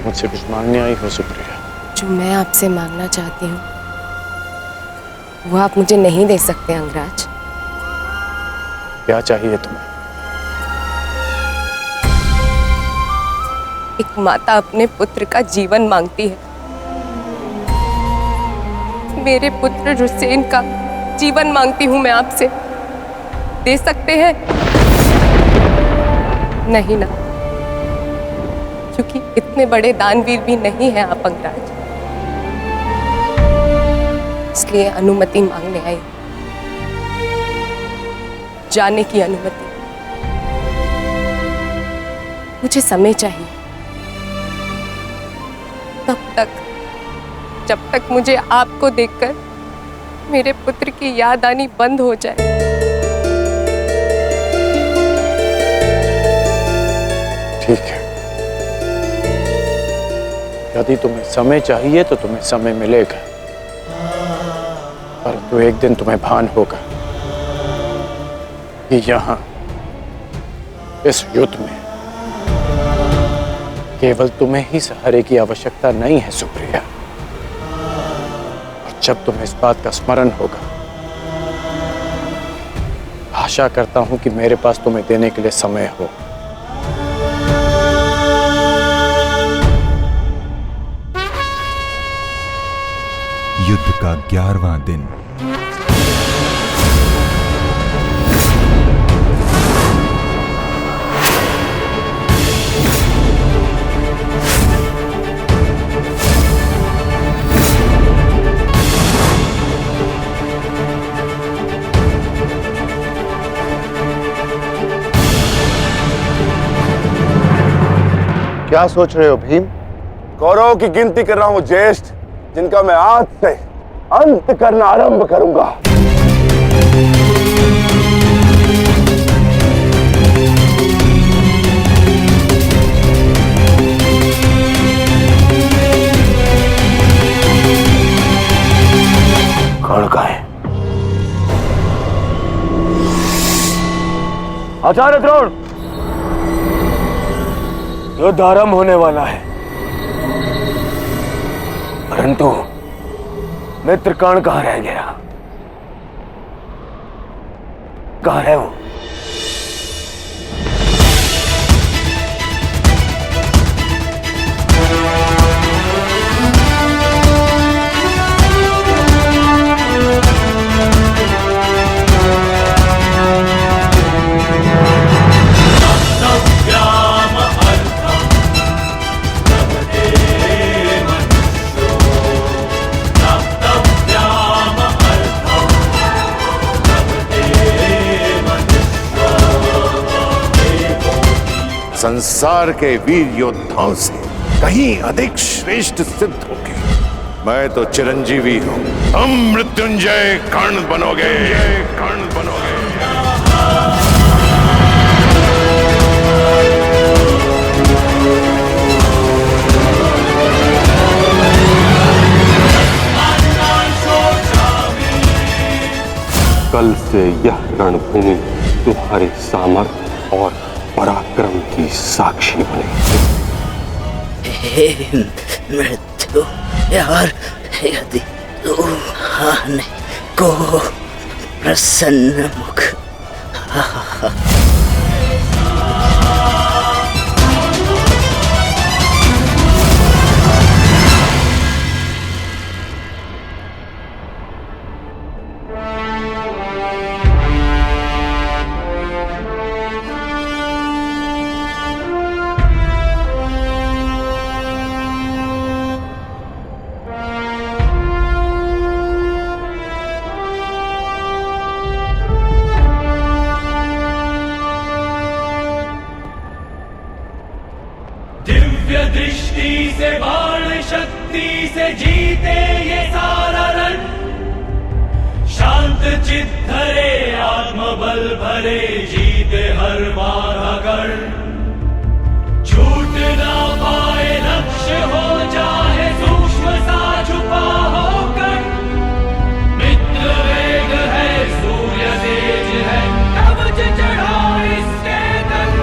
मुझसे कुछ मांगने आई हो सुप्रिया? जो मैं आपसे मांगना चाहती हूँ वो आप मुझे नहीं दे सकते अंगराज। क्या चाहिए तुम्हें? एक माता अपने पुत्र का जीवन मांगती है। मेरे पुत्र हुसैन का जीवन मांगती हूँ मैं आपसे। दे सकते हैं? नहीं ना, क्योंकि इतने बड़े दानवीर भी नहीं हैं आप अंगराज। इसलिए अनुमति मांगने आई, जाने की अनुमति। मुझे समय चाहिए, तब तक जब तक मुझे आपको देखकर मेरे पुत्र की याद आनी बंद हो जाए। ठीक है, यदि तुम्हें समय चाहिए तो तुम्हें समय मिलेगा, परंतु एक दिन तुम्हें भान होगा कि यहाँ इस युद्ध में केवल तुम्हें ही सहारे की आवश्यकता नहीं है सुप्रिया। और जब तुम्हें इस बात का स्मरण होगा, आशा करता हूं कि मेरे पास तुम्हें देने के लिए समय हो। युद्ध का 11वां दिन। क्या सोच रहे हो भीम? कौरवों की गिनती कर रहा हूं ज्येष्ठ, जिनका मैं आज से अंत करना आरंभ करूंगा। कौन का है? आचार्य द्रोण, युद्ध आरंभ होने वाला है, परंतु मित्र कर्ण कहां रह गया? कहां है वो? संसार के वीर योद्धाओं से कहीं अधिक श्रेष्ठ सिद्ध होगे। मैं तो चिरंजीवी हूं, तुम मृत्युंजय कर्ण बनोगे। कर्ण बनोगे। कल से यह रणभूमि तुम्हारे सामर्थ्य और पराक्रम की साक्षी बने। हे मृत्यु यार, यदि तू आने को प्रसन्न मुख दृष्टि से बाण शक्ति से जीते ये सारा रण। शांत चित धरे आत्मबल भरे जीते हर बार अगर। छूट ना पाए लक्ष्य हो जाए सूक्ष्म सा छुपा होकर। मित्र वेग है सूर्य तेज है कवच चढ़ा इसके तन।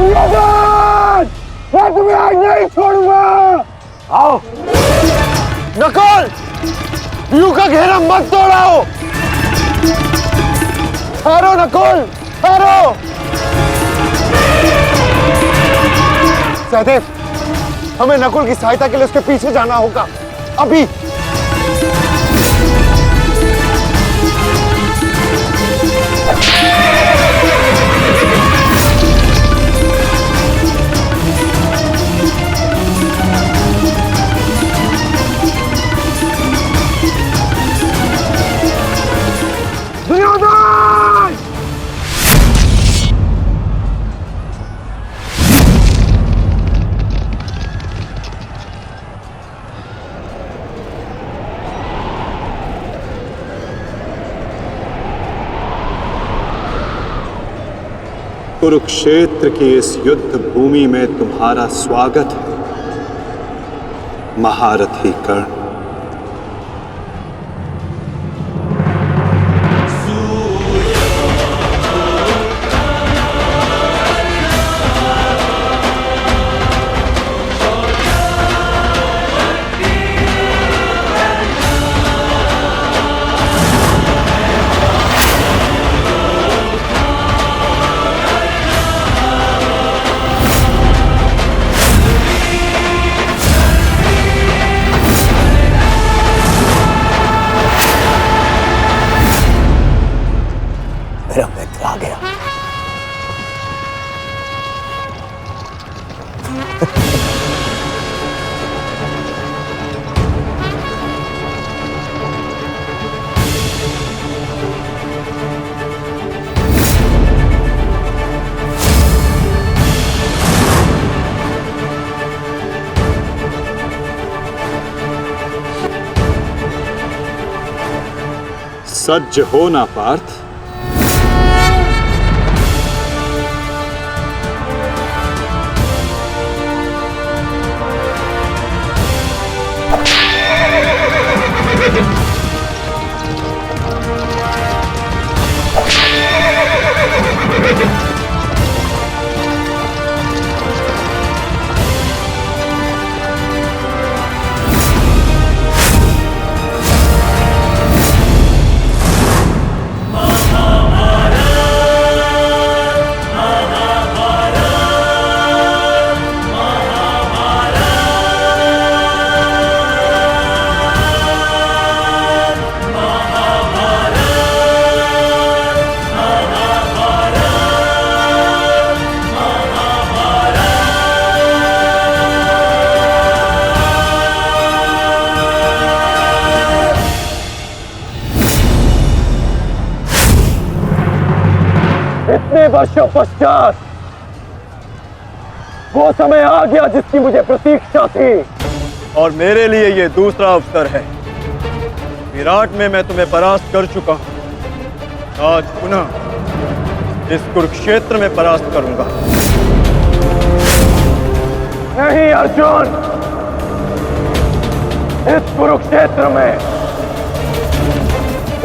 दुर्योधन! मैं तुम्हें आज नहीं छोड़ूंगा। आओ नकुल, व्यू का घेरा मत तोड़ाओ। ठहरो नकुल, ठहरो। सहदेव, हमें नकुल की सहायता के लिए उसके पीछे जाना होगा अभी। दुर्योधन! कुरुक्षेत्र की इस युद्ध भूमि में तुम्हारा स्वागत है, महारथी कर्ण। मेरा मित्र आ गया। सज्ज हो ना पार्थ। इतने वर्षों पश्चात वो समय आ गया जिसकी मुझे प्रतीक्षा थी, और मेरे लिए ये दूसरा अवसर है। विराट में मैं तुम्हें परास्त कर चुका हूं, आज पुनः इस कुरुक्षेत्र में परास्त करूंगा। नहीं अर्जुन, इस कुरुक्षेत्र में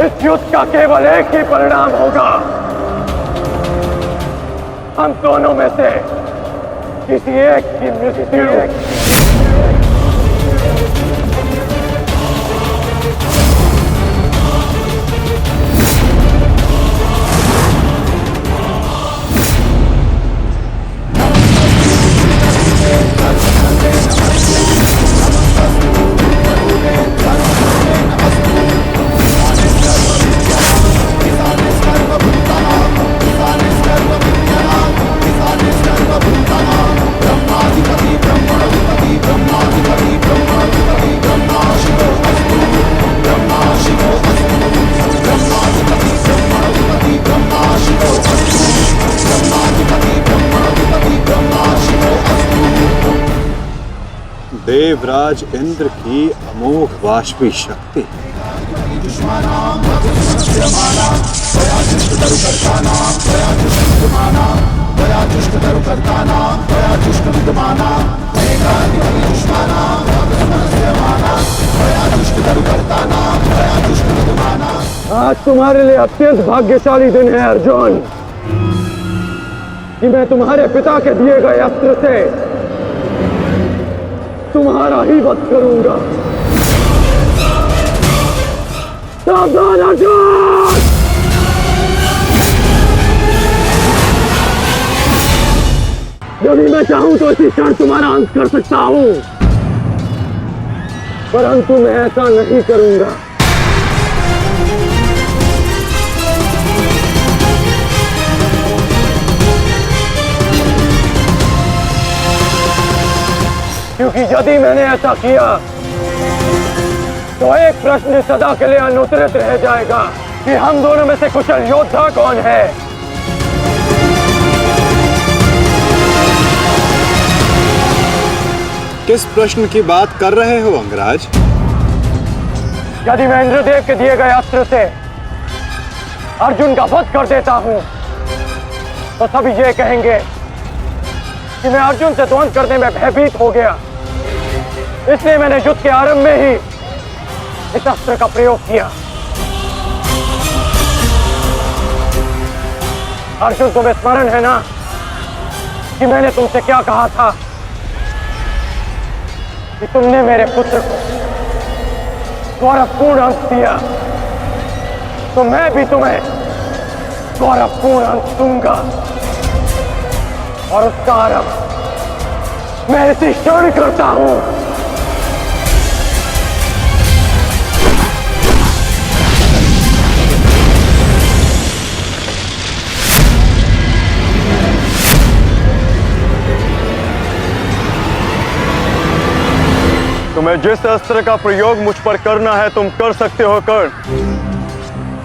इस युद्ध का केवल एक ही परिणाम होगा। हम दोनों में से किसी एक की मृत्यु। देवराज इंद्र की अमोघ वाष्पी शक्ति। आज तुम्हारे लिए अत्यंत भाग्यशाली दिन है अर्जुन। कि मैं तुम्हारे पिता के दिए गए अस्त्र से तुम्हारा ही वध करूंगा। सावधान अर्जुन! यदि मैं चाहूं तो इसी क्षण तुम्हारा अंत कर सकता हूं, परंतु मैं ऐसा नहीं करूंगा। क्योंकि यदि मैंने ऐसा किया तो एक प्रश्न सदा के लिए अनुत्तरित रह जाएगा कि हम दोनों में से कुशल योद्धा कौन है। किस प्रश्न की बात कर रहे हो अंगराज? यदि मैं इंद्रदेव के दिए गए अस्त्र से अर्जुन का वध कर देता हूं तो सभी ये कहेंगे कि मैं अर्जुन से द्वंद्व करने में भयभीत हो गया, इसलिए मैंने युद्ध के आरंभ में ही इस अस्त्र का प्रयोग किया। अर्जुन, तुम्हें स्मरण है ना कि मैंने तुमसे क्या कहा था कि तुमने मेरे पुत्र को गौरवपूर्ण अंत दिया, तो मैं भी तुम्हें गौरवपूर्ण अंत दूंगा, और उसका आरंभ मैं इसी क्षण करता हूं। तुम्हें जिस अस्त्र का प्रयोग मुझ पर करना है तुम कर सकते हो कर्ण,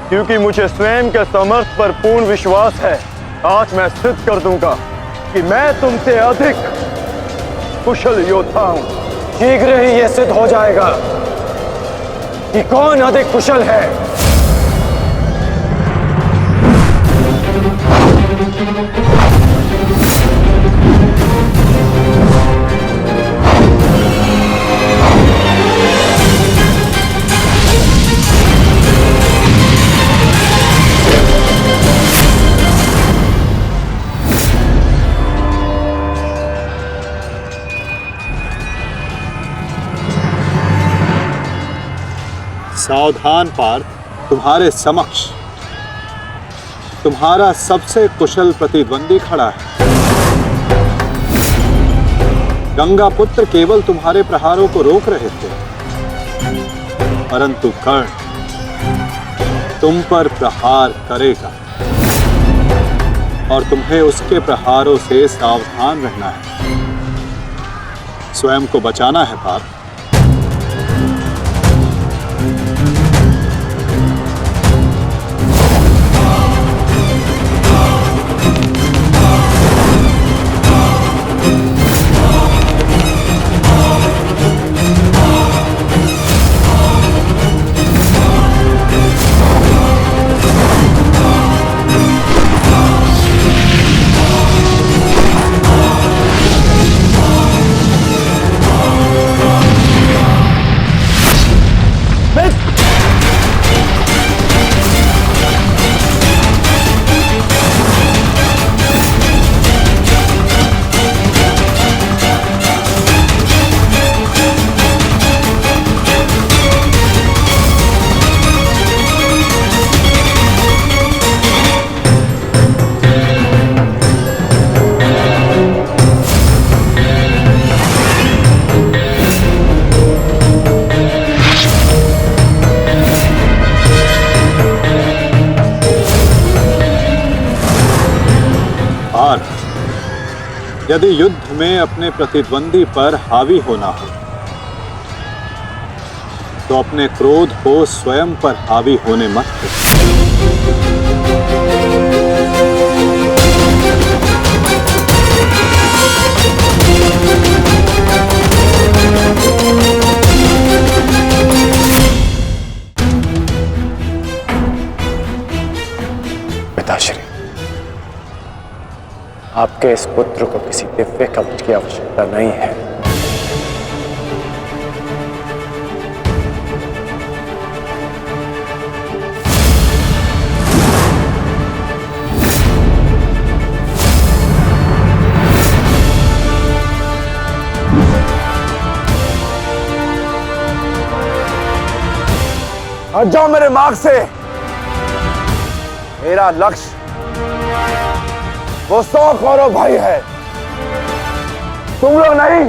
क्योंकि मुझे स्वयं के सामर्थ्य पर पूर्ण विश्वास है। आज मैं सिद्ध कर दूंगा कि मैं तुमसे अधिक कुशल योद्धा हूं। शीघ्र ही यह सिद्ध हो जाएगा कि कौन अधिक कुशल है। सावधान पार्थ, तुम्हारे समक्ष तुम्हारा सबसे कुशल प्रतिद्वंदी खड़ा है। गंगा पुत्र केवल तुम्हारे प्रहारों को रोक रहे थे, परंतु कर्ण तुम पर प्रहार करेगा और तुम्हें उसके प्रहारों से सावधान रहना है। स्वयं को बचाना है पार्थ। यदि युद्ध में अपने प्रतिद्वंदी पर हावी होना हो तो अपने क्रोध को स्वयं पर हावी होने मत दो। पिताश्री, आपके इस पुत्र को किसी दिव्य कवच की आवश्यकता नहीं है। हट जाओ मेरे मार्ग से। मेरा लक्ष्य वो 100 कौरव भाई है, तुम लोग नहीं।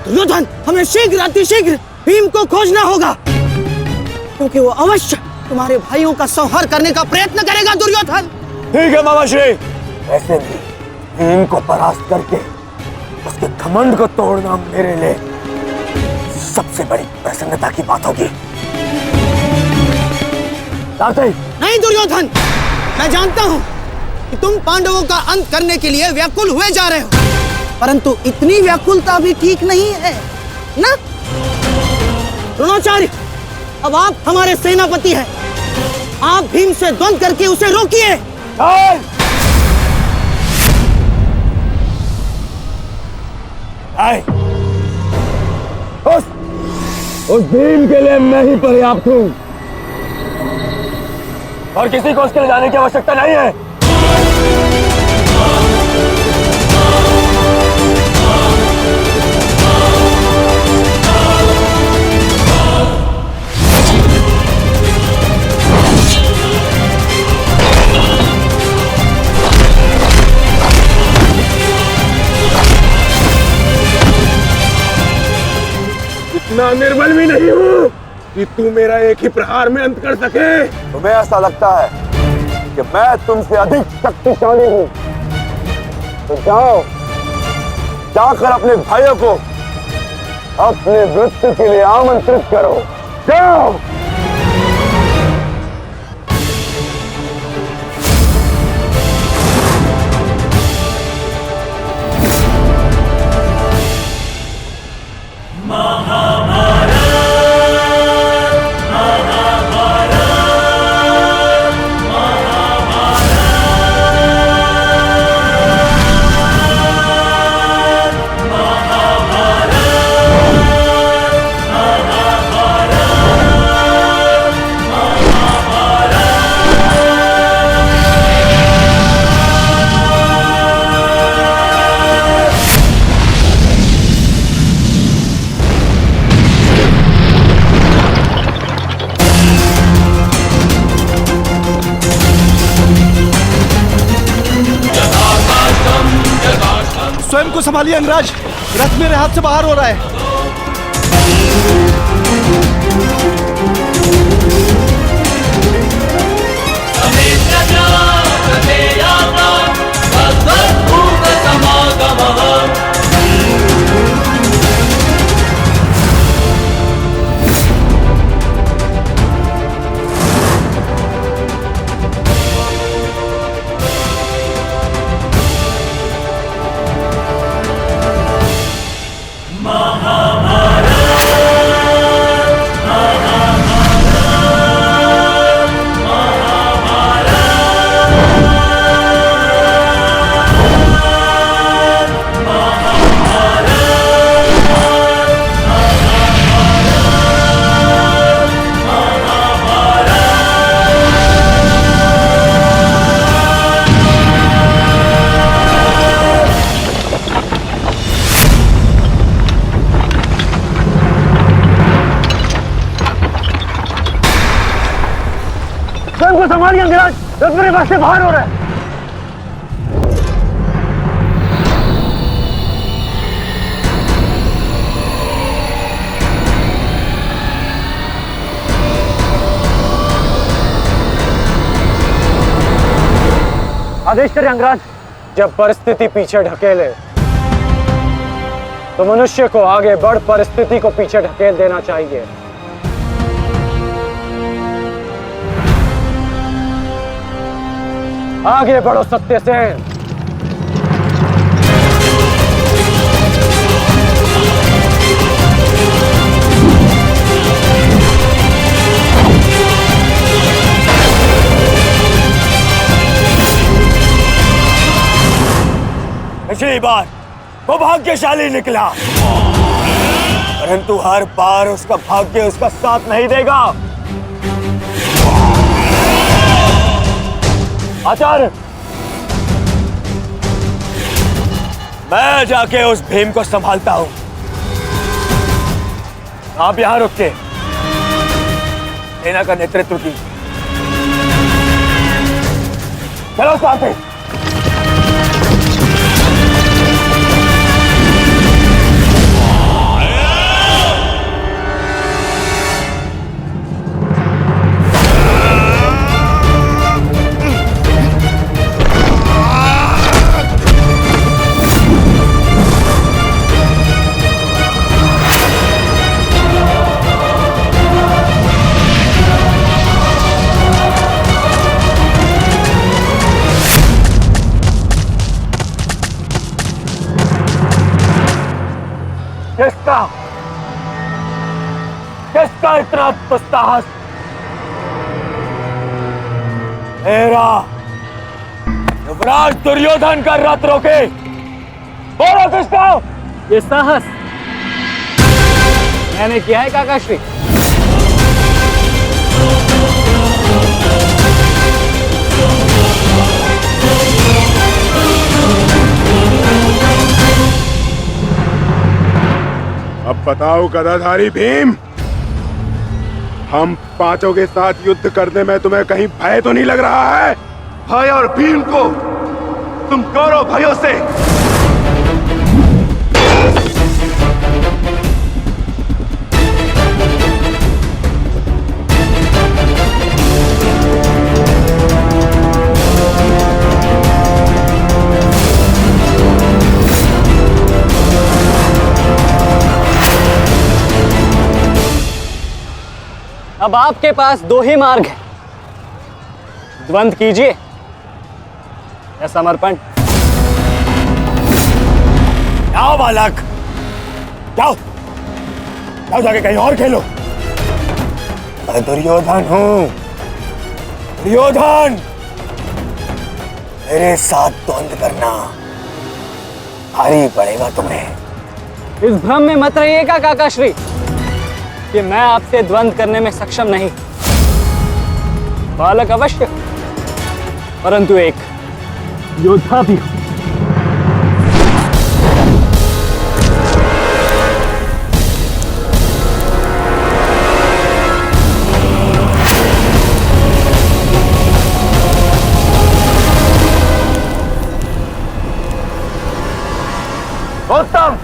दुर्योधन, हमें शीघ्र अतिशीघ्र भीम को खोजना होगा, क्योंकि वो अवश्य तुम्हारे भाइयों का संहार करने का प्रयत्न करेगा। दुर्योधन। ठीक है मामाश्री, वैसे भी भीम को परास्त करके उसके घमंड को तोड़ना मेरे लिए सबसे बड़ी प्रसन्नता की बात होगी। नहीं दुर्योधन, मैं जानता हूं कि तुम पांडवों का अंत करने के लिए व्याकुल हुए जा रहे हो, परंतु इतनी व्याकुलता भी ठीक नहीं है ना? द्रोणाचार्य, अब आप हमारे सेनापति हैं, आप भीम से द्वंद्व करके उसे रोकिए। उस भीम के लिए मैं ही पर्याप्त हूं और किसी को उसके लिए जाने की आवश्यकता नहीं है। इतना निर्बल भी नहीं हूँ कि तू मेरा एक ही प्रहार में अंत कर सके। तुम्हें ऐसा लगता है कि मैं तुमसे अधिक शक्तिशाली हूँ, तो जाओ, जाकर अपने भाइयों को अपने मृत्यु के लिए आमंत्रित करो। जाओ। स्वयं को संभालिए अंगराज, रथ मेरे हाथ से बाहर हो रहा है। संभालिए अंगराज, रथ मेरे पास से बाहर हो रहा है। आदेश करें अंगराज। जब परिस्थिति पीछे ढकेले तो मनुष्य को आगे बढ़ परिस्थिति को पीछे ढकेल देना चाहिए। आगे बढ़ो सत्यसेन। पिछली बार वो भाग्यशाली निकला, परंतु हर बार उसका भाग्य उसका साथ नहीं देगा। आचार्य, मैं जाके उस भीम को संभालता हूं। आप यहां रुक के सेना का नेतृत्व कीजिए। चलो साथी। किसका इतना दुस्साहस? मेरा युवराज दुर्योधन का रथ रोके। बोलो किसका? ये साहस मैंने किया है काकाश्री। अब बताओ गदाधारी भीम, हम पांचों के साथ युद्ध करने में तुम्हें कहीं भय तो नहीं लग रहा है? भय और भीम को तुम करो भयों से। अब आपके पास दो ही मार्ग है, द्वंद कीजिए या समर्पण। जाओ बालक, जाओ जाओ, जाके कहीं और खेलो। मैं दुर्योधन हूं, दुर्योधन। मेरे साथ द्वंद करना भारी पड़ेगा तुम्हें। इस भ्रम में मत रहिएगा काकाश्री कि मैं आपसे द्वंद करने में सक्षम नहीं। बालक अवश्य, परंतु एक योद्धा भी हूं। उत्तम,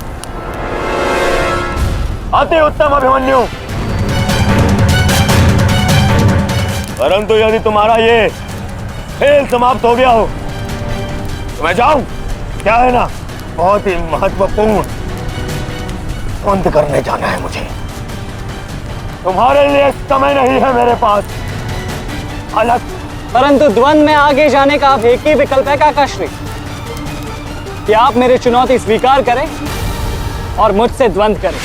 अति उत्तम अभिमन्यु। परंतु यदि तुम्हारा ये खेल समाप्त हो गया हो तो मैं जाऊं? क्या है ना, बहुत ही महत्वपूर्ण द्वंद करने जाना है मुझे। तुम्हारे लिए समय नहीं है मेरे पास अलग। परंतु द्वंद में आगे जाने का अब एक ही विकल्प है काकाश्री, कि आप मेरी चुनौती स्वीकार करें और मुझसे द्वंद करें।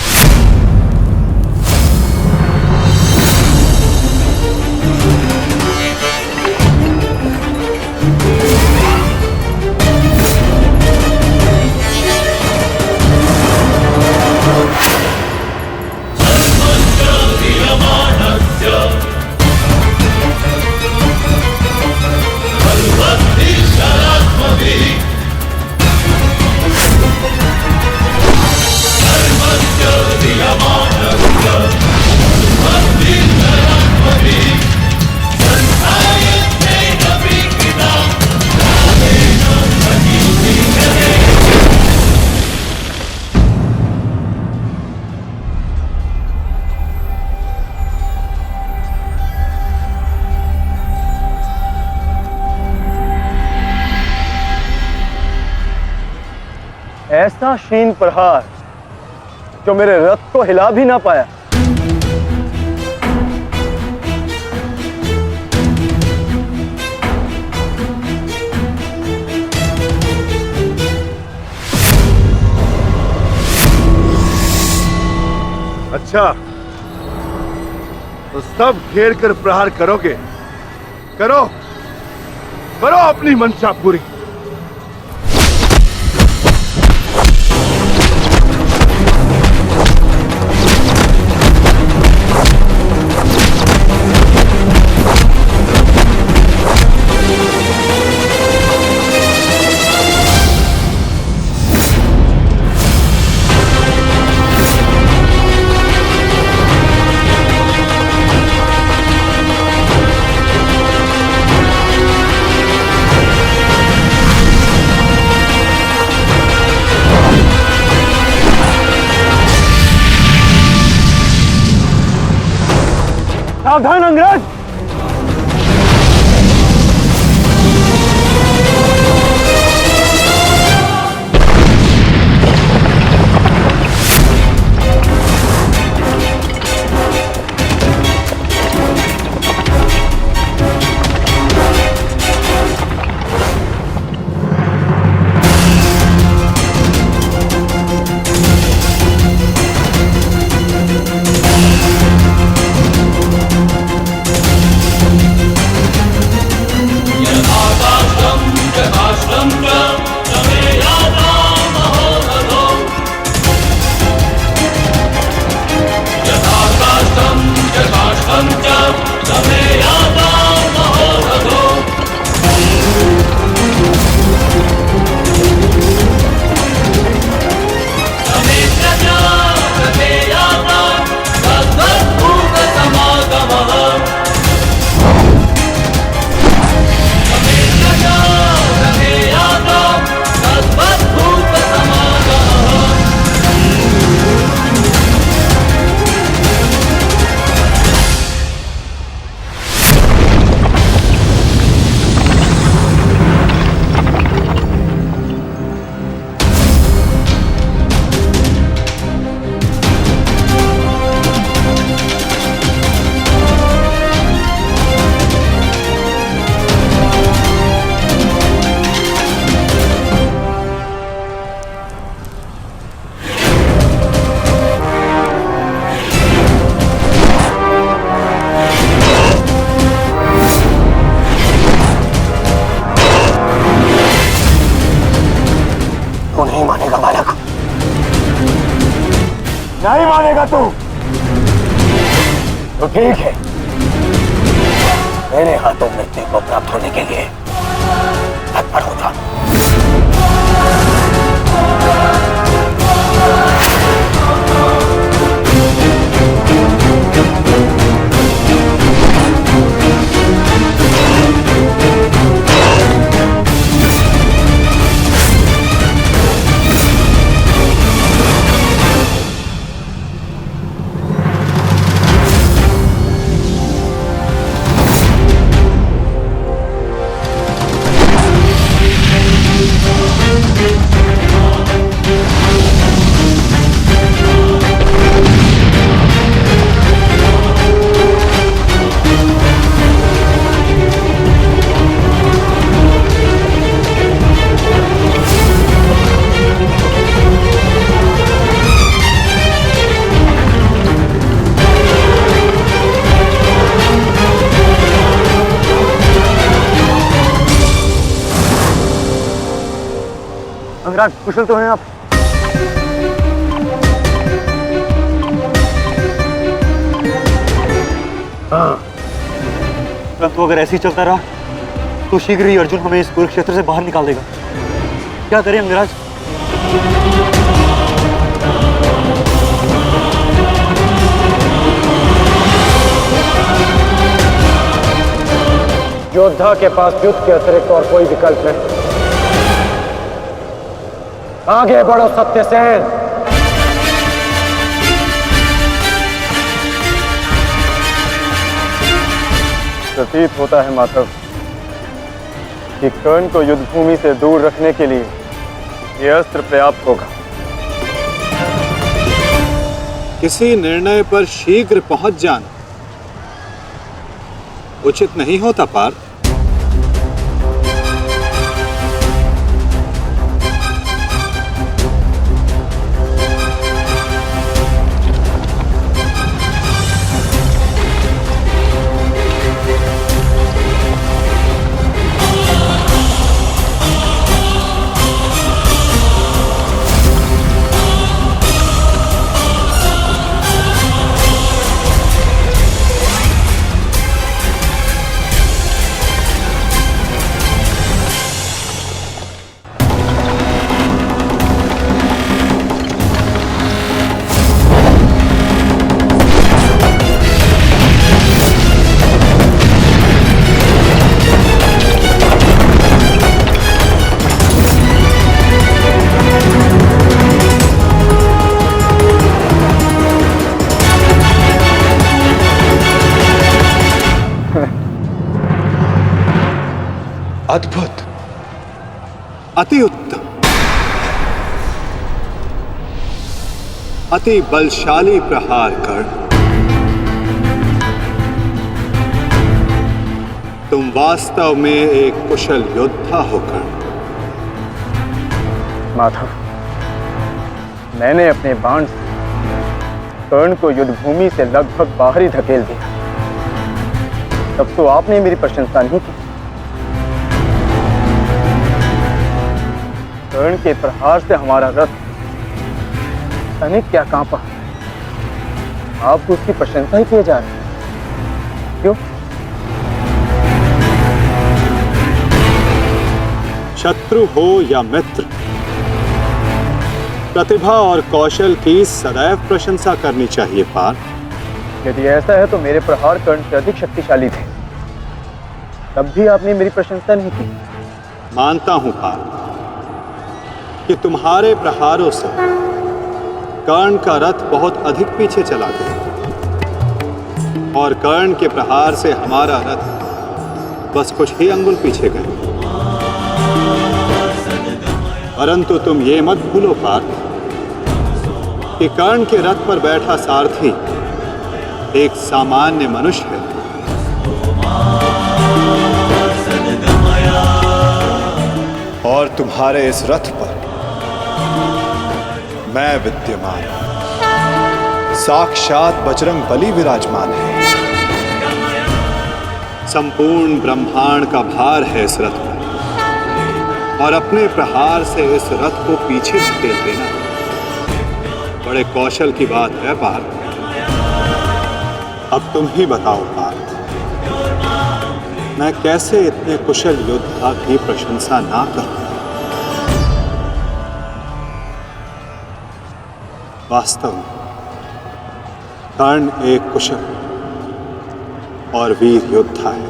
ऐसा शीन प्रहार जो मेरे रथ को हिला भी ना पाया। अच्छा, तो सब घेर कर प्रहार करोगे? करो करो अपनी मंशा पूरी। सावधान अंगराज। नहीं मानेगा तू तो ठीक है, मेरे हाथों मृत्यु को प्राप्त होने के लिए तत्पर हो जा। अंगराज, कुशल तो हैं आप? हाँ, परंतु अगर ऐसे ही चलता रहा तो शीघ्र ही अर्जुन हमें इस कुरुक्षेत्र से बाहर निकाल देगा। क्या करें अंगराज? योद्धा के पास युद्ध के अतिरिक्त और कोई विकल्प नहीं। आगे बढ़ो सत्यसेन। प्रतीत होता है माधव कि कर्ण को युद्ध भूमि से दूर रखने के लिए यह अस्त्र पर्याप्त होगा। किसी निर्णय पर शीघ्र पहुंच जाना उचित नहीं होता पार्थ। अद्भुत, अति उत्तम, अति बलशाली प्रहार कर्ण। तुम वास्तव में एक कुशल योद्धा हो कर्ण। माधव, मैंने अपने बाण से कर्ण को युद्ध भूमि से लगभग बाहर ही धकेल दिया, तब तो आपने मेरी प्रशंसा नहीं की। कर्ण के प्रहार से हमारा रथ तनिक क्या कांपा, आप तो उसकी प्रशंसा ही किए जा रहे हैं, क्यों? शत्रु हो या मित्र, प्रतिभा और कौशल की सदैव प्रशंसा करनी चाहिए पार्थ। यदि ऐसा है तो मेरे प्रहार कर्ण से अधिक शक्तिशाली थे, तब भी आपने मेरी प्रशंसा नहीं की। मानता हूं पार्थ कि तुम्हारे प्रहारों से कर्ण का रथ बहुत अधिक पीछे चला गया और कर्ण के प्रहार से हमारा रथ बस कुछ ही अंगुल पीछे गए। परंतु तुम ये मत भूलो पार्थ कि कर्ण के रथ पर बैठा सारथी एक सामान्य मनुष्य है। और तुम्हारे इस रथ पर मैं विद्यमान, साक्षात बजरंग बली विराजमान है। संपूर्ण ब्रह्मांड का भार है इस रथ पर और अपने प्रहार से इस रथ को पीछे धकेल देना बड़े कौशल की बात है पार्थ। अब तुम ही बताओ पार्थ, मैं कैसे इतने कुशल योद्धा की प्रशंसा ना करूं? वास्तव में कर्ण एक कुशल और वीर योद्धा है।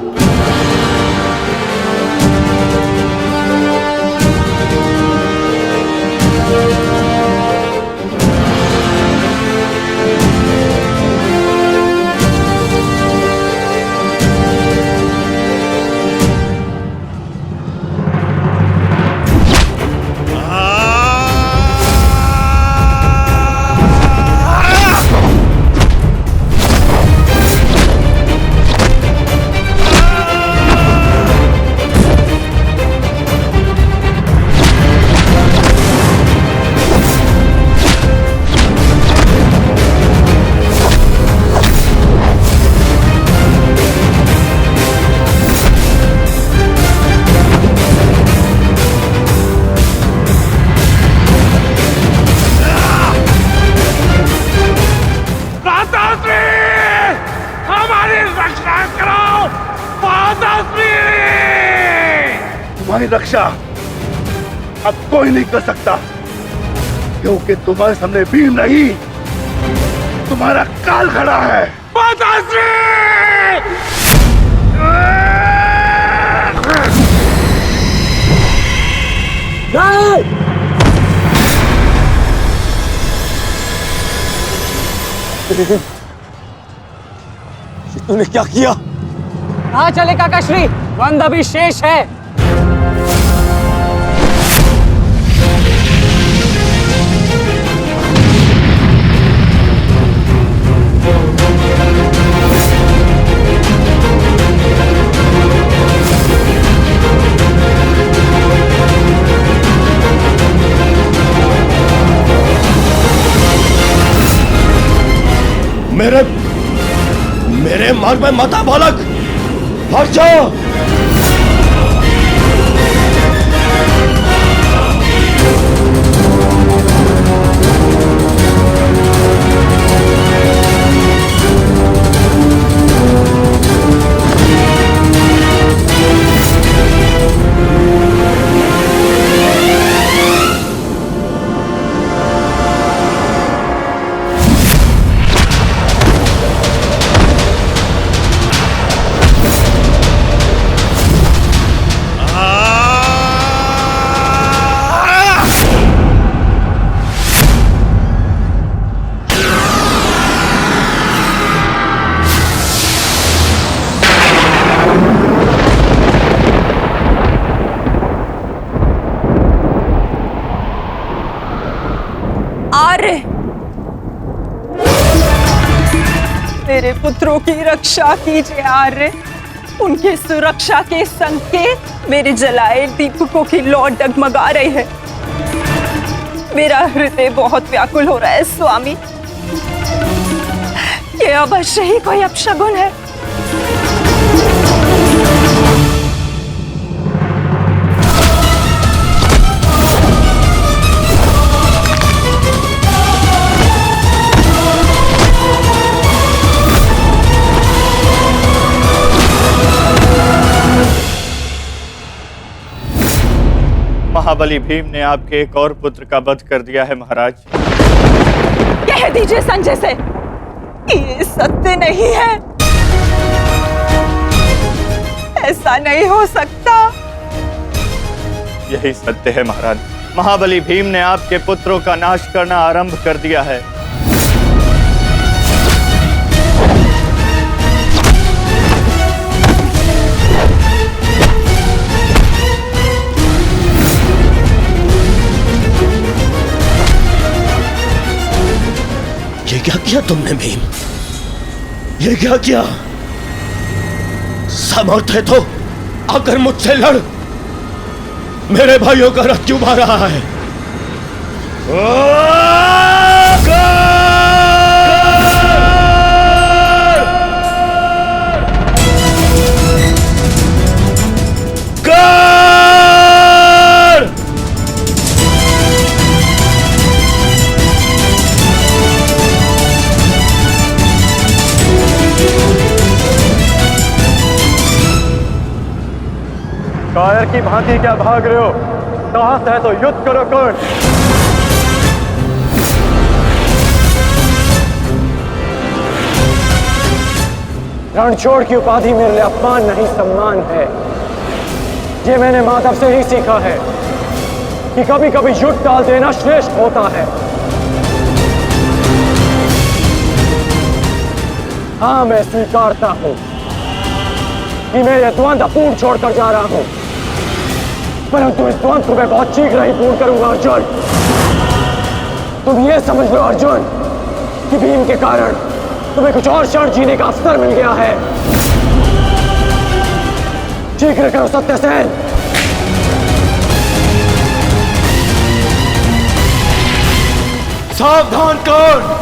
तुम्हारी रक्षा अब कोई नहीं कर सकता, क्योंकि तुम्हारे सामने वीर नहीं, तुम्हारा काल खड़ा है। तूने क्या किया? कहाँ चले काकाश्री? वंद अभी शेष है। मेरे मार्ग में मत आ बालक, हट जाओ। मेरे पुत्रों की रक्षा कीजिए आर्य। उनकी सुरक्षा के संकेत मेरे जलाए दीपकों की लौ डगमगा रही है। मेरा हृदय बहुत व्याकुल हो रहा है स्वामी। ये अवश्य ही कोई अपशगुन है। महाबली भीम ने आपके एक और पुत्र का वध कर दिया है महाराज। कह दीजिए संजय से ये सत्य नहीं है। ऐसा नहीं हो सकता। यही सत्य है महाराज। महाबली भीम ने आपके पुत्रों का नाश करना आरंभ कर दिया है। ये क्या किया तुमने भीम? ये क्या किया? सामर्थ्य है तो आकर मुझसे लड़। मेरे भाइयों का रथ क्यों भाग रहा है? कायर की भांति क्या भाग रहे हो? साहस है तो युद्ध करो कर्ण। रणछोड़ की उपाधि मेरे लिए अपमान नहीं सम्मान है। ये मैंने माधव से ही सीखा है कि कभी कभी युद्ध टाल देना श्रेष्ठ होता है। हाँ, मैं स्वीकारता हूं कि मैं यह द्वंद्व पूर्ण छोड़कर जा रहा हूं, परंतु इस द्वंद्व को मैं बहुत शीघ्र ही पूर्ण करूंगा अर्जुन। तुम ये समझ लो अर्जुन कि भीम के कारण तुम्हें कुछ और क्षण जीने का अवसर मिल गया है। शीघ्र करो सत्यसेन। सावधान कर्ण।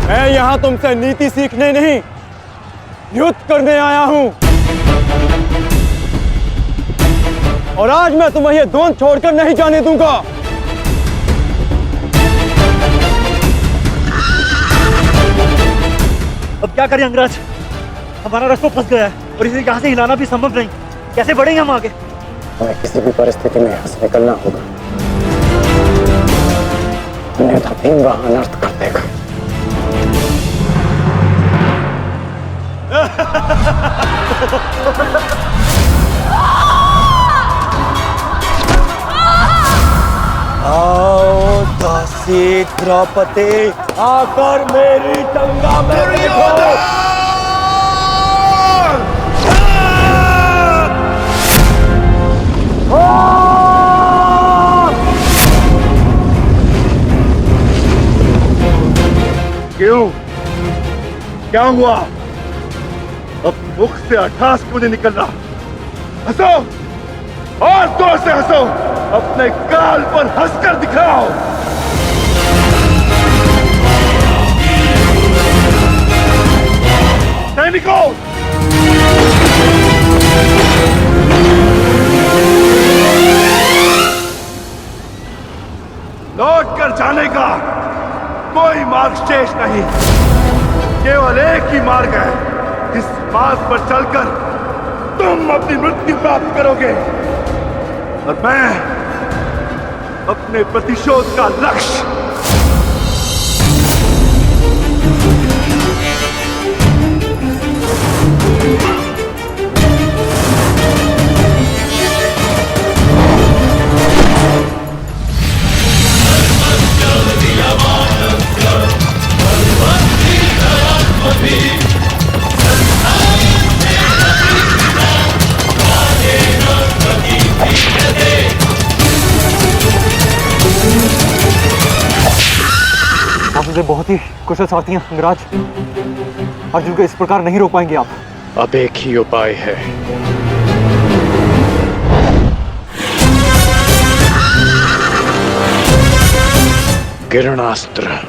मैं यहां तुमसे नीति सीखने नहीं, युद्ध करने आया हूं। और आज मैं तुम्हें यह द्वंद्व छोड़कर नहीं जाने दूंगा। अब क्या करें अंगराज? हमारा रास्ता फंस गया है और इसे यहाँ से हिलाना भी संभव नहीं। कैसे बढ़ेंगे हम आगे? हमें किसी भी परिस्थिति में यहाँ से निकलना होगा, अन्यथा भीम वहां अनर्थ कर देगा। आओ दासी द्रौपदी, आकर मेरी टंगा में बैठो। क्यों? क्या हुआ? अब मुख से अट्ठास क्यों नहीं निकल रहा? हंसो और जोर से हंसो, अपने गाल पर हंसकर दिखाओ। सैनिकों, लौट कर जाने का कोई मार्ग शेष नहीं। केवल एक ही मार्ग है, इस मार्ग पर चलकर तुम अपनी मृत्यु प्राप्त करोगे और मैं अपने प्रतिशोध का लक्ष्य संजय बहुत ही कुशल सारथी हैं अंगराज। अर्जुन को इस प्रकार नहीं रोक पाएंगे आप। अब एक ही उपाय है। किरणास्त्र।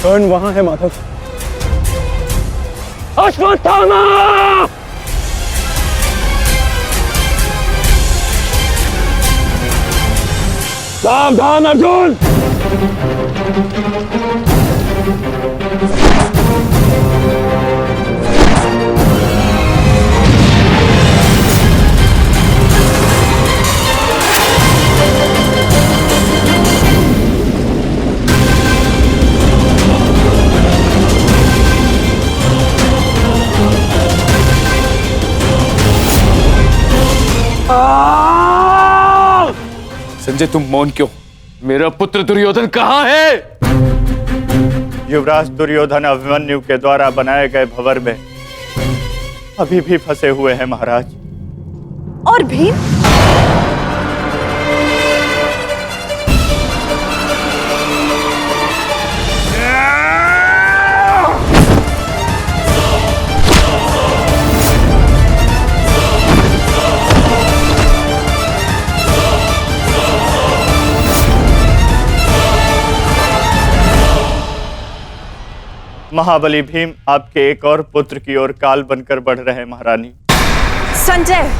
कर्ण वहां है माधव। अश्वत्थामा! सावधान अर्जुन! संजय तुम मौन क्यों? मेरा पुत्र दुर्योधन कहाँ है? युवराज दुर्योधन अभिमन्यु के द्वारा बनाए गए भंवर में अभी भी फंसे हुए हैं महाराज। और भीम? महाबली भीम आपके एक और पुत्र की ओर काल बनकर बढ़ रहे हैं महारानी। संजय,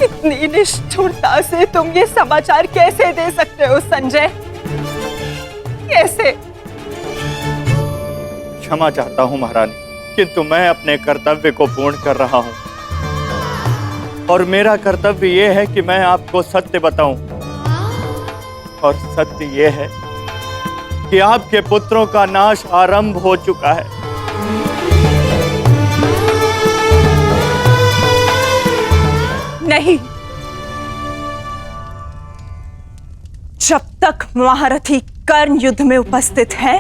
इतनी निष्ठुरता से तुम ये समाचार कैसे दे सकते हो संजय? कैसे? क्षमा चाहता हूं महारानी, किंतु मैं अपने कर्तव्य को पूर्ण कर रहा हूं और मेरा कर्तव्य ये है कि मैं आपको सत्य बताऊं। और सत्य ये है कि आपके पुत्रों का नाश आरंभ हो चुका है। नहीं, जब तक महारथी कर्ण युद्ध में उपस्थित है,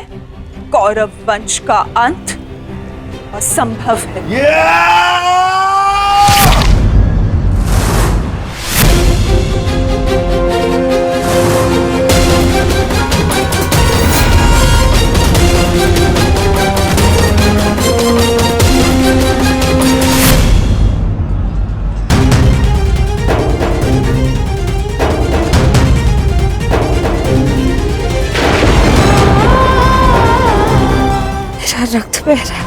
कौरव वंश का अंत असंभव है। रक्त बह रहा है।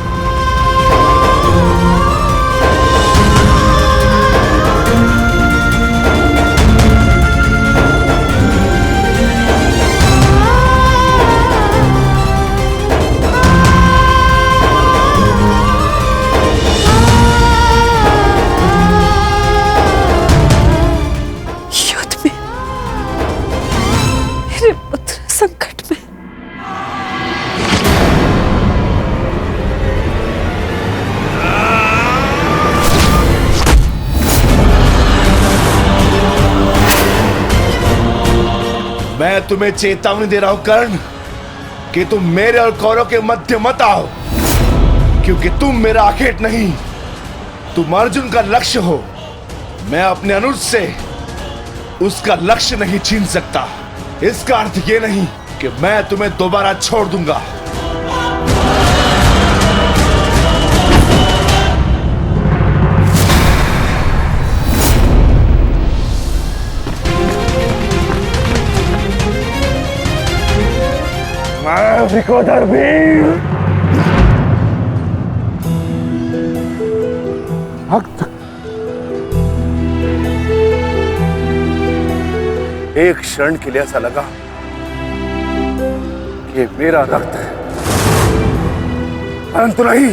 युद्ध में मेरे पुत्र संकट में। मैं तुम्हें चेतावनी दे रहा हूं कर्ण कि तुम मेरे और कौरव के मध्य मत आओ, क्योंकि तुम मेरा आखेट नहीं, तुम अर्जुन का लक्ष्य हो। मैं अपने अनुज से उसका लक्ष्य नहीं छीन सकता। इसका अर्थ ये नहीं कि मैं तुम्हें दोबारा छोड़ दूंगा। हरिकोदर भीम। रक्त एक क्षण के लिए ऐसा लगा कि मेरा रक्त है, परंतु नहीं,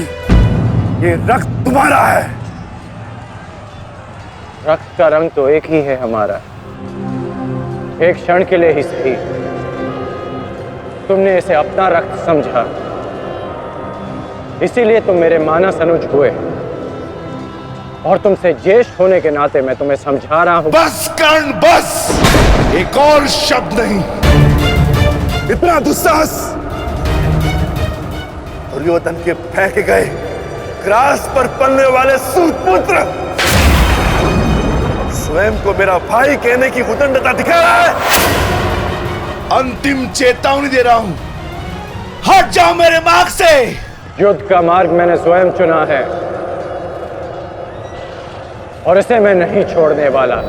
ये रक्त तुम्हारा है। रक्त का रंग तो एक ही है हमारा, एक क्षण के लिए ही सही। तुमने इसे अपना रक्त समझा, इसीलिए तुम मेरे मानस अनुज हुए, और तुमसे ज्येष्ठ होने के नाते मैं तुम्हें समझा रहा हूं। बस कर्ण बस, एक और शब्द नहीं। इतना दुस्साहस दुर्योधन के फेंके गए ग्रास पर पलने वाले सूतपुत्र स्वयं को मेरा भाई कहने की उदंडता दिखा रहा है। अंतिम चेतावनी दे रहा हूं, हट जाओ मेरे मार्ग से। युद्ध का मार्ग मैंने स्वयं चुना है और इसे मैं नहीं छोड़ने वाला।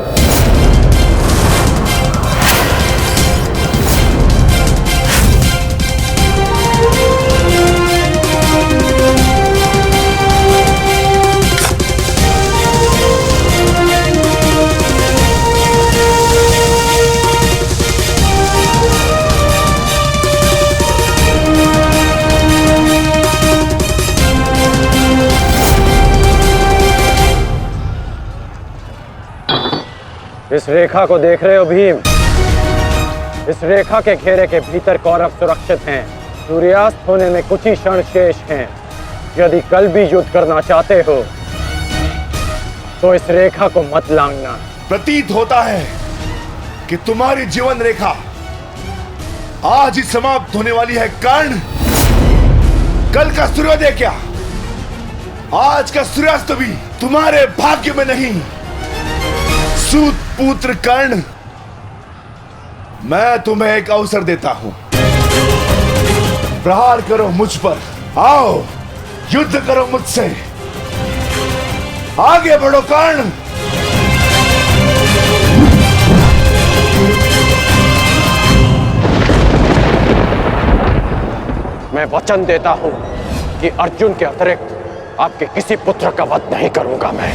इस रेखा को देख रहे हो भीम? इस रेखा के घेरे के भीतर कौरव सुरक्षित हैं। सूर्यास्त होने में कुछ ही क्षण शेष हैं। यदि कल भी युद्ध करना चाहते हो तो इस रेखा को मत लांघना। प्रतीत होता है कि तुम्हारी जीवन रेखा आज ही समाप्त होने वाली है कर्ण। कल का सूर्योदय क्या, आज का सूर्यास्त भी तुम्हारे भाग्य में नहीं। सूत पुत्र कर्ण, मैं तुम्हें एक अवसर देता हूं, प्रहार करो मुझ पर, आओ युद्ध करो मुझसे, आगे बढ़ो कर्ण। मैं वचन देता हूं कि अर्जुन के अतिरिक्त आपके किसी पुत्र का वध नहीं करूंगा मैं।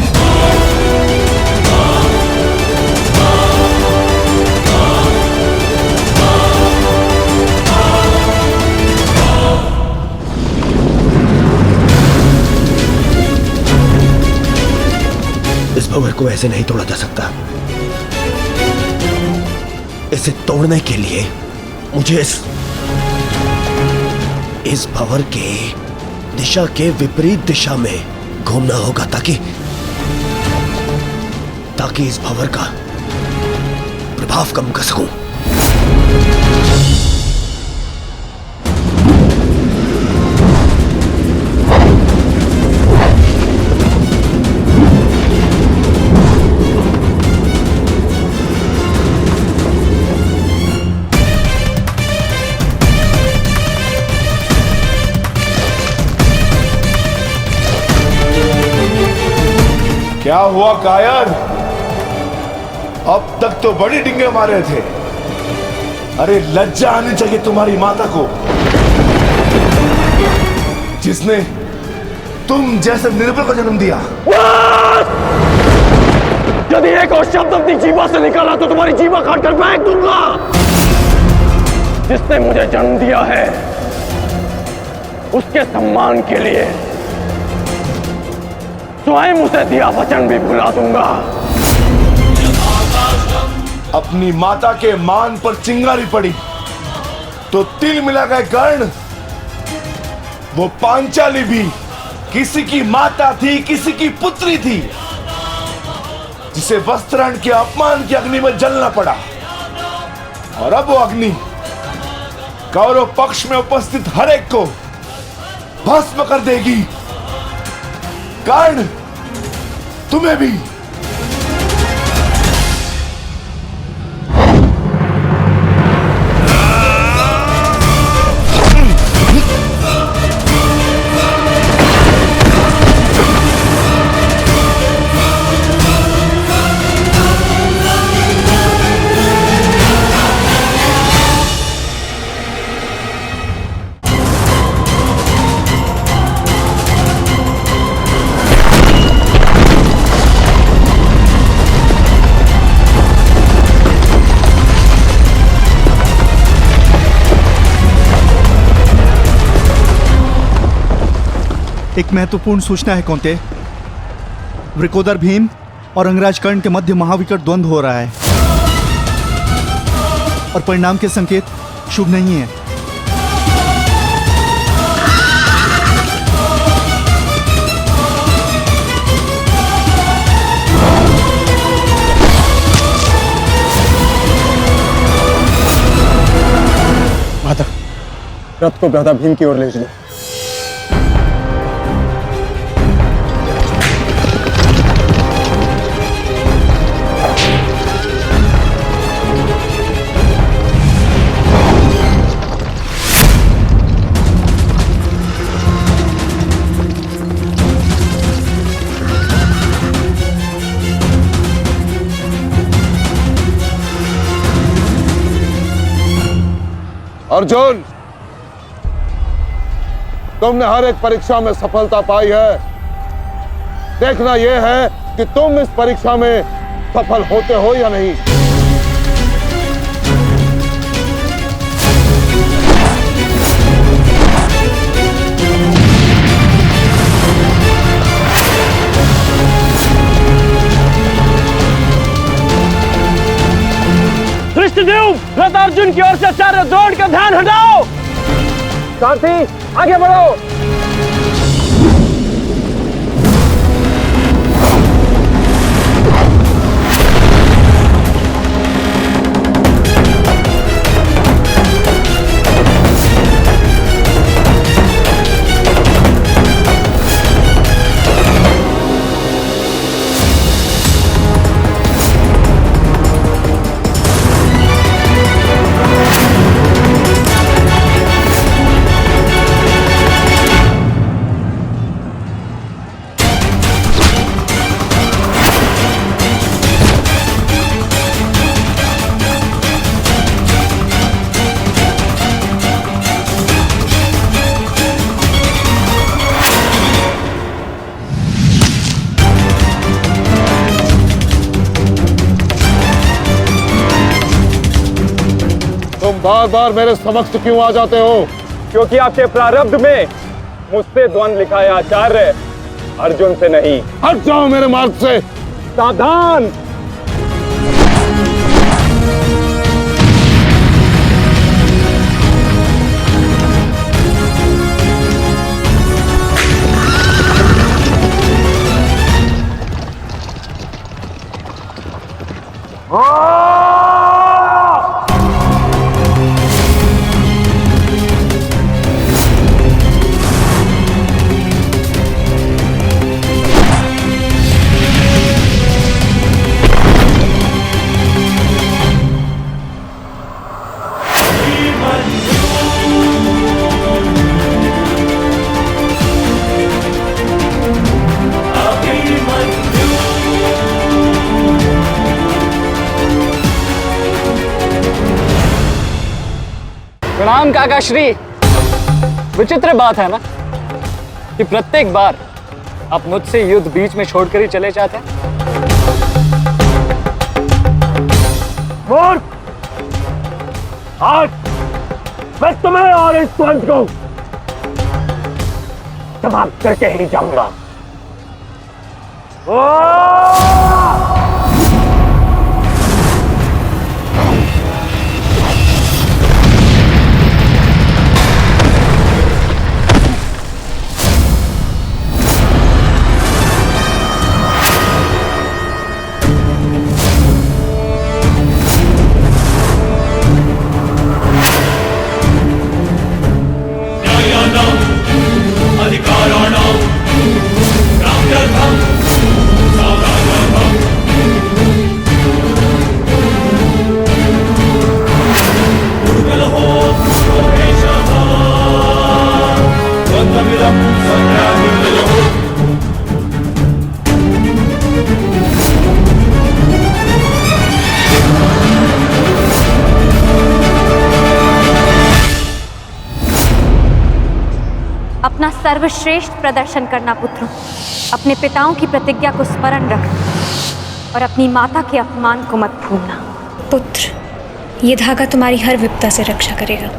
इस भंवर को ऐसे नहीं तोड़ा जा सकता। इसे तोड़ने के लिए मुझे इस भंवर के दिशा के विपरीत दिशा में घूमना होगा ताकि इस भंवर का प्रभाव कम कर सकूं। क्या हुआ कायर? अब तक तो बड़ी डिंगे मारे थे। अरे लज्जा आनी चाहिए तुम्हारी माता को, जिसने तुम जैसे निर्बल को जन्म दिया। यदि एक और शब्द अपनी जीवा से निकाला तो तुम्हारी जीवा काटकर फेंक दूंगा। जिसने मुझे जन्म दिया है उसके सम्मान के लिए स्वयं उसे दिया वचन भी भुला दूंगा। अपनी माता के मान पर चिंगारी पड़ी तो तिल मिला गए कर्ण। वो पांचाली भी किसी की माता थी, किसी की पुत्री थी, जिसे वस्त्रहरण के अपमान की अग्नि में जलना पड़ा। और अब वो अग्नि कौरव पक्ष में उपस्थित हर एक को भस्म कर देगी। कर्ण, तुम्हें भी। एक महत्वपूर्ण सूचना है कौंते। वृकोदर भीम और अंगराज कर्ण के मध्य महाविकट द्वंद्व हो रहा है और परिणाम के संकेत शुभ नहीं है। माता, रथ को भ्राता भीम की ओर ले चलो। अर्जुन, तुमने हर एक परीक्षा में सफलता पाई है। देखना यह है कि तुम इस परीक्षा में सफल होते हो या नहीं। कृष्णदेव, रथ अर्जुन की ओर से चारों द्रोण का ध्यान हटाओ। सारथी, आगे बढ़ो। बार बार मेरे समक्ष क्यों आ जाते हो? क्योंकि आपके प्रारब्ध में मुझसे द्वंद्व लिखा है आचार्य, अर्जुन से नहीं। हट जाओ मेरे मार्ग से। सावधान। प्रणाम काका श्री। विचित्र बात है ना कि प्रत्येक बार आप मुझसे युद्ध बीच में छोड़कर ही चले जाते हैं। मूर्ख! आज मैं तुम्हें और इस द्वंद्व को समाप्त करके ही जाऊंगा। अपना सर्वश्रेष्ठ प्रदर्शन करना पुत्रों। अपने पिताओं की प्रतिज्ञा को स्मरण रखना और अपनी माता के अपमान को मत भूलना। पुत्र, ये धागा तुम्हारी हर विपदा से रक्षा करेगा।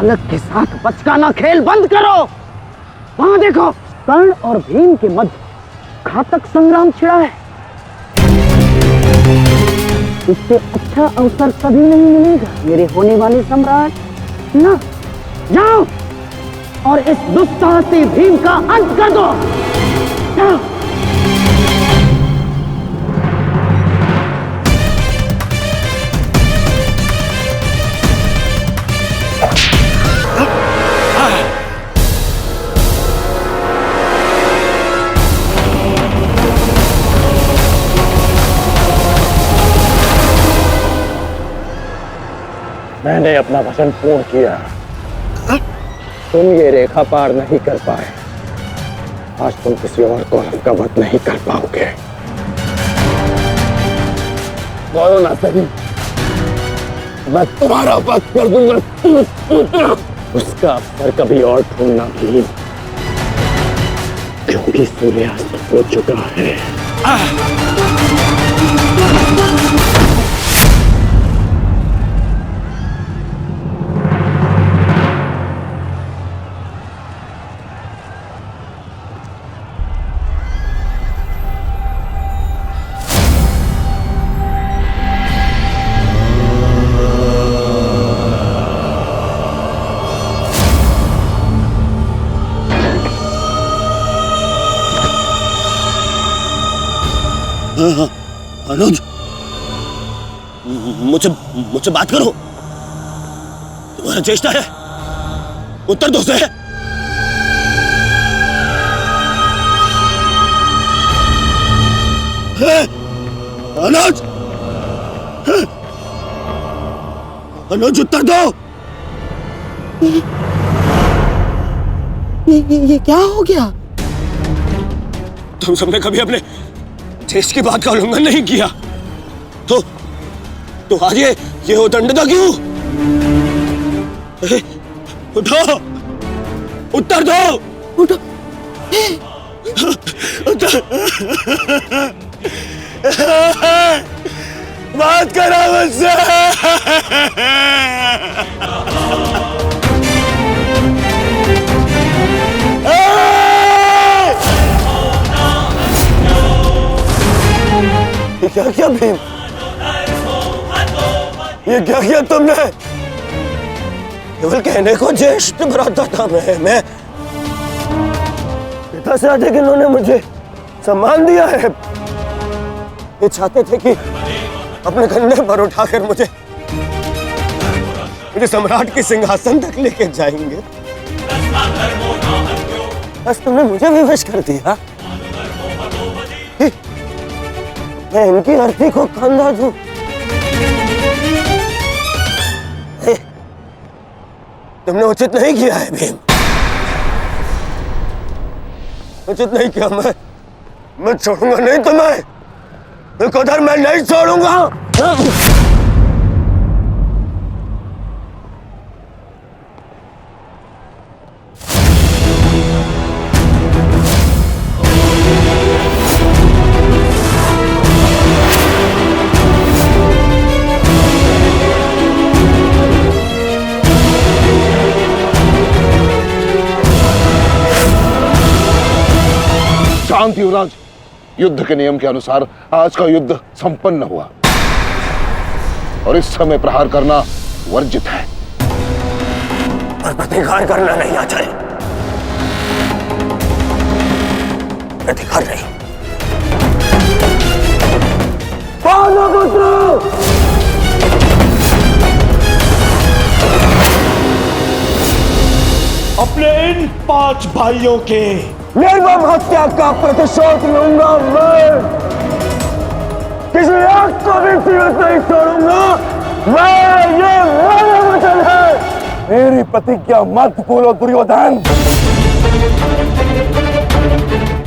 बालक के साथ बचकाना खेल बंद करो। वहां देखो, कर्ण और भीम के मध्य घातक संग्राम छिड़ा है। इससे अच्छा अवसर कभी नहीं मिलेगा मेरे होने वाले सम्राट। ना, जाओ और इस दुस्साहसी भीम का अंत कर दो। जाओ। मैंने अपना वचन पूर्ण किया। तुम ये रेखा पार नहीं कर पाए, आज तुम किसी और को का वध नहीं कर पाओगे। बोलो ना सही, मैं तुम्हारा वध कर दूंगा। उसका अवसर कभी और ढूंढना भी, क्योंकि सूर्यास्त हो चुका है। अनुज, मुझसे बात करो। तुम्हारा चेष्टा है, उत्तर दो से। अनुज, अनुज उत्तर दो। ये क्या हो गया? तुम सबने कभी अपने देश की बात का उल्लंघन नहीं किया, तो आज ये उदंडता क्यों? उठो, उत्तर दो। उठो। बात करो मुझसे। क्या क्या भीम, ये क्या किया तुमने? केवल कहने को ज्येष्ठ भ्राता था मैं पिता से अधिक इन्होंने मुझे सम्मान दिया है। ये चाहते थे कि अपने कंधे पर उठाकर मुझे सम्राट के सिंहासन तक लेके जाएंगे। बस तुमने मुझे भी विश कर दिया। मैं इनकी अर्थी को कंधा दूं। तुमने उचित नहीं किया है भीम, उचित नहीं किया। मैं छोड़ूंगा नहीं तुम्हें, उधर मैं नहीं छोड़ूंगा। शांति युवराज, युद्ध के नियम के अनुसार आज का युद्ध संपन्न हुआ और इस समय प्रहार करना वर्जित है। पर प्रतिकार करना नहीं आचार्य, प्रतिकार नहीं। अपने इन 5 भाइयों के निर्मम हत्या का प्रतिशोध लूंगा मैं। किसी एक को भी पीड़ित नहीं छोड़ूंगा मैं, ये मेरा वचन है। मेरी प्रतिज्ञा मत भूलो दुर्योधन।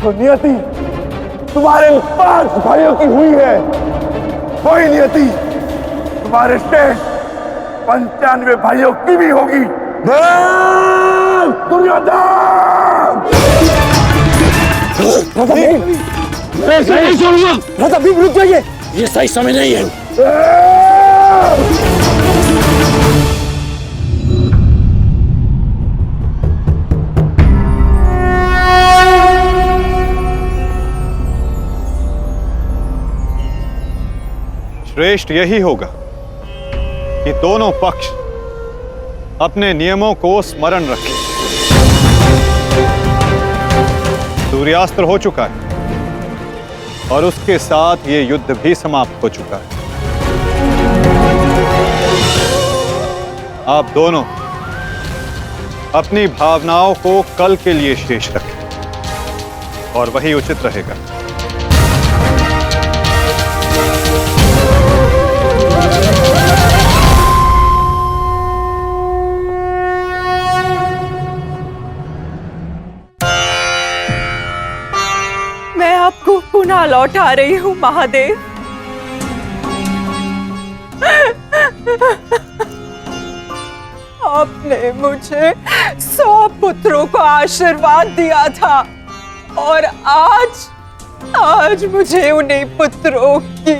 तो नियति तुम्हारे 5 भाइयों की हुई है, वही नियति तुम्हारे शेष 95 भाइयों की भी होगी। दुर्योधन! मैं ऐसे नहीं छोड़ूंगा। राजा भीम रुक जाइए, ये सही समय नहीं है। श्रेष्ठ यही होगा कि दोनों पक्ष अपने नियमों को स्मरण रखें। सूर्यास्त हो चुका है और उसके साथ ये युद्ध भी समाप्त हो चुका है। आप दोनों अपनी भावनाओं को कल के लिए शेष रखें और वही उचित रहेगा। मैं आपको पुनः लौटा रही हूँ महादेव। आपने मुझे 100 पुत्रों को आशीर्वाद दिया था और आज मुझे उन्हीं पुत्रों की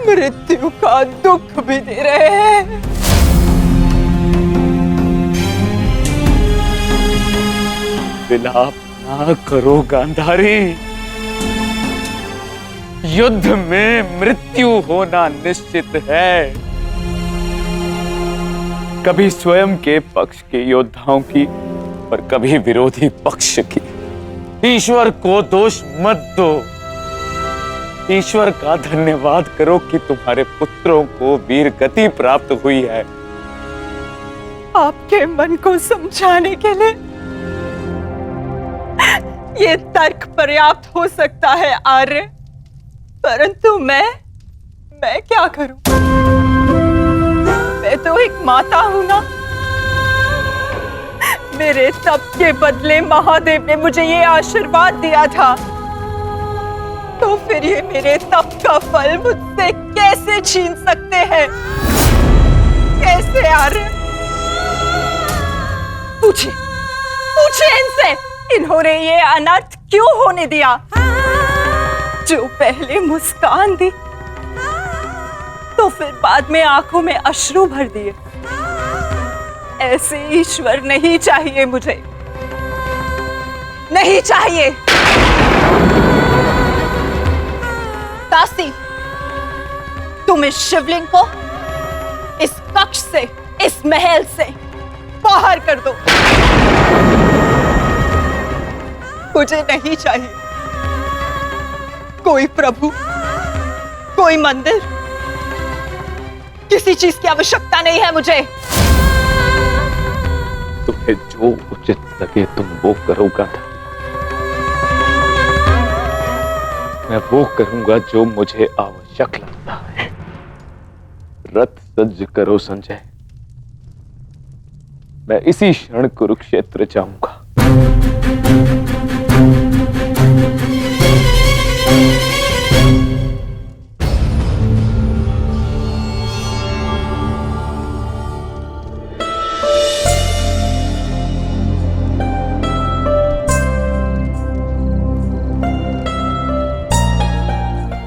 मृत्यु का दुख भी दे रहे हैं। विलाप ना करो गांधारी। युद्ध में मृत्यु होना निश्चित है। कभी स्वयं के पक्ष के योद्धाओं की और कभी विरोधी पक्ष की। ईश्वर को दोष मत दो। ईश्वर का धन्यवाद करो कि तुम्हारे पुत्रों को वीर गति प्राप्त हुई है। आपके मन को समझाने के लिए ये तर्क पर्याप्त हो सकता है आर्य, परंतु मैं क्या करूं? मैं तो एक माता हूं ना। मेरे तप के बदले महादेव ने मुझे ये आशीर्वाद दिया था, तो फिर ये मेरे तप का फल मुझसे कैसे छीन सकते हैं? कैसे आर्य? पूछिए इनसे, इन्होंने ये अनर्थ क्यों होने दिया? जो पहले मुस्कान दी तो फिर बाद में आंखों में अश्रु भर दिए। ऐसे ईश्वर नहीं चाहिए मुझे, नहीं चाहिए। दासी, तुम इस शिवलिंग को इस कक्ष से, इस महल से बाहर कर दो। मुझे नहीं चाहिए कोई प्रभु, कोई मंदिर, किसी चीज की आवश्यकता नहीं है मुझे। तुम्हें जो उचित लगे तुम वो करोगा। मैं वो करूंगा जो मुझे आवश्यक लगता है। रथ सज्ज करो संजय, मैं इसी क्षण कुरुक्षेत्र जाऊंगा।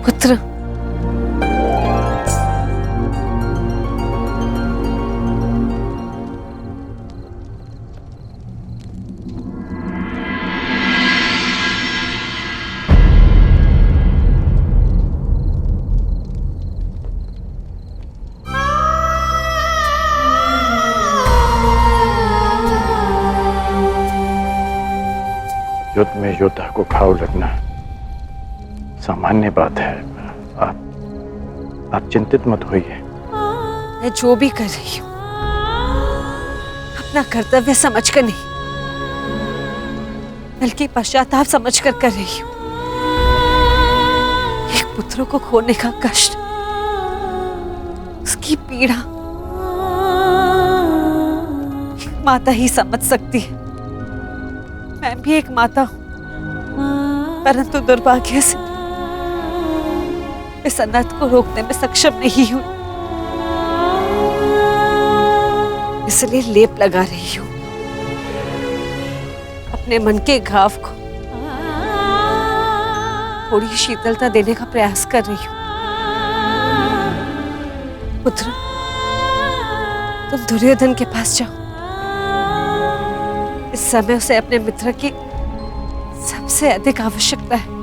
पुत्र, युद्ध में योद्धा को घाव लगना सामान्य बात है। आप चिंतित मत होइए। मैं जो भी कर रही हूँ अपना कर्तव्य समझकर नहीं, बल्कि पश्चाताप समझकर कर रही हूँ। एक पुत्र को खोने का कष्ट, उसकी पीड़ा एक माता ही समझ सकती है। मैं भी एक माता हूँ, परंतु दुर्भाग्य से इस अनर्थ को रोकने में सक्षम नहीं हूं। इसलिए लेप लगा रही हूं अपने मन के घाव को, थोड़ी शीतलता देने का प्रयास कर रही हूं। पुत्र, तुम दुर्योधन के पास जाओ। इस समय उसे अपने मित्र की सबसे अधिक आवश्यकता है।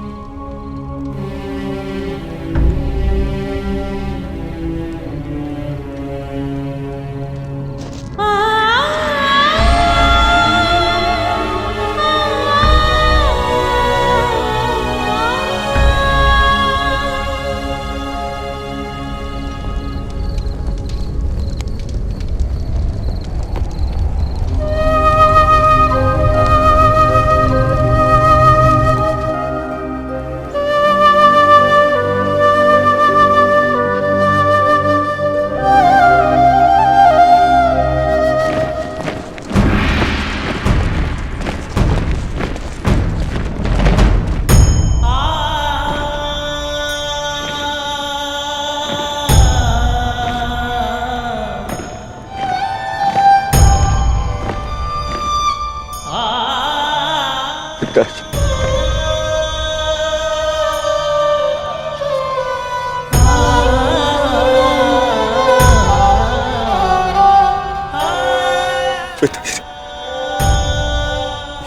अंगराज।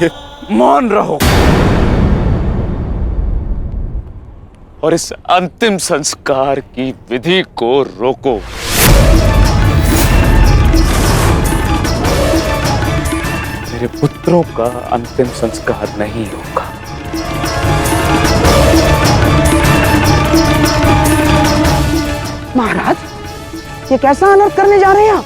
ये मौन रहो और इस अंतिम संस्कार की विधि को रोको। मेरे पुत्रों का अंतिम संस्कार नहीं होगा। महाराज, ये कैसा अनर्थ करने जा रहे हैं आप?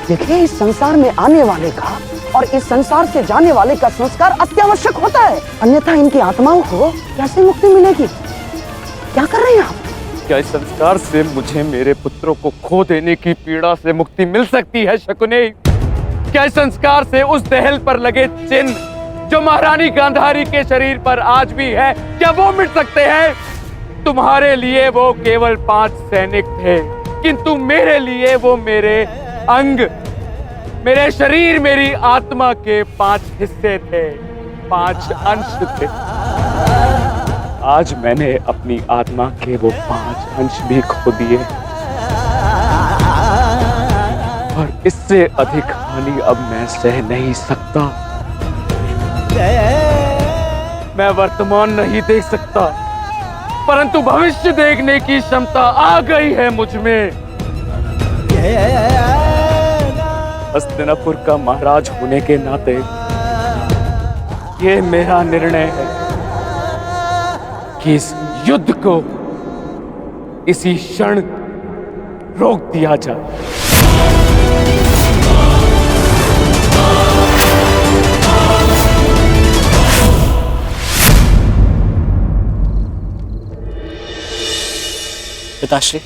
देखिए, इस संसार में आने वाले का और इस संसार से जाने वाले का संस्कार अत्यावश्यक होता है, अन्यथा इनकी आत्माओं को कैसे मुक्ति मिलेगी? क्या कर रहे हैं आप? क्या इस संस्कार से मुझे मेरे पुत्रों को खो देने की पीड़ा से मुक्ति मिल सकती है शकुनी? क्या इस संस्कार से उस दहल पर लगे चिन्ह जो महारानी गांधारी के शरीर पर आज भी है, क्या वो मिट सकते हैं? तुम्हारे लिए वो केवल 5 सैनिक थे, किंतु मेरे लिए वो मेरे अंग, मेरे शरीर, मेरी आत्मा के 5 हिस्से थे, 5 अंश थे। आज मैंने अपनी आत्मा के वो 5 अंश भी खो दिए और इससे अधिक हानि अब मैं सह नहीं सकता। मैं वर्तमान नहीं देख सकता, परंतु भविष्य देखने की क्षमता आ गई है मुझ में। हस्तिनापुर का महाराज होने के नाते ये मेरा निर्णय है कि इस युद्ध को इसी क्षण रोक दिया जाए। पिताश्री,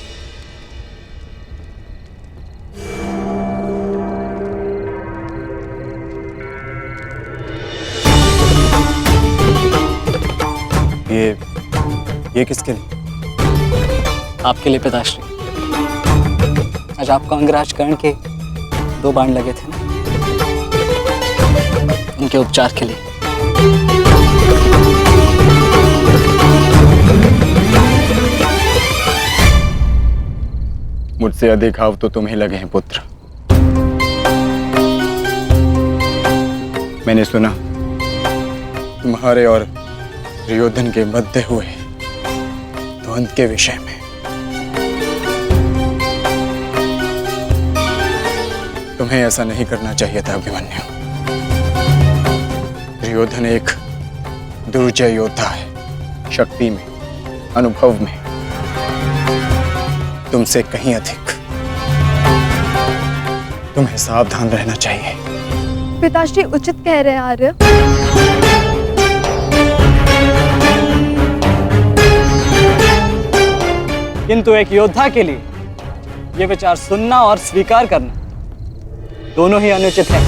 ये किसके लिए? आपके लिए पिताश्री। आज आपको अंगराज कर्ण के 2 बाण लगे थे ना, उनके उपचार के लिए। मुझसे अधिक घाव तो तुम्हें लगे हैं पुत्र। मैंने सुना तुम्हारे और दुर्योधन के मध्य हुए द्वंद्व के विषय में। तुम्हें ऐसा नहीं करना चाहिए था अभिमन्यु। दुर्योधन एक दुर्जय योद्धा है, शक्ति में, अनुभव में तुमसे कहीं अधिक। तुम्हें सावधान रहना चाहिए। पिताश्री उचित कह रहे हैं आर्य। किंतु एक योद्धा के लिए यह विचार सुनना और स्वीकार करना दोनों ही अनुचित है।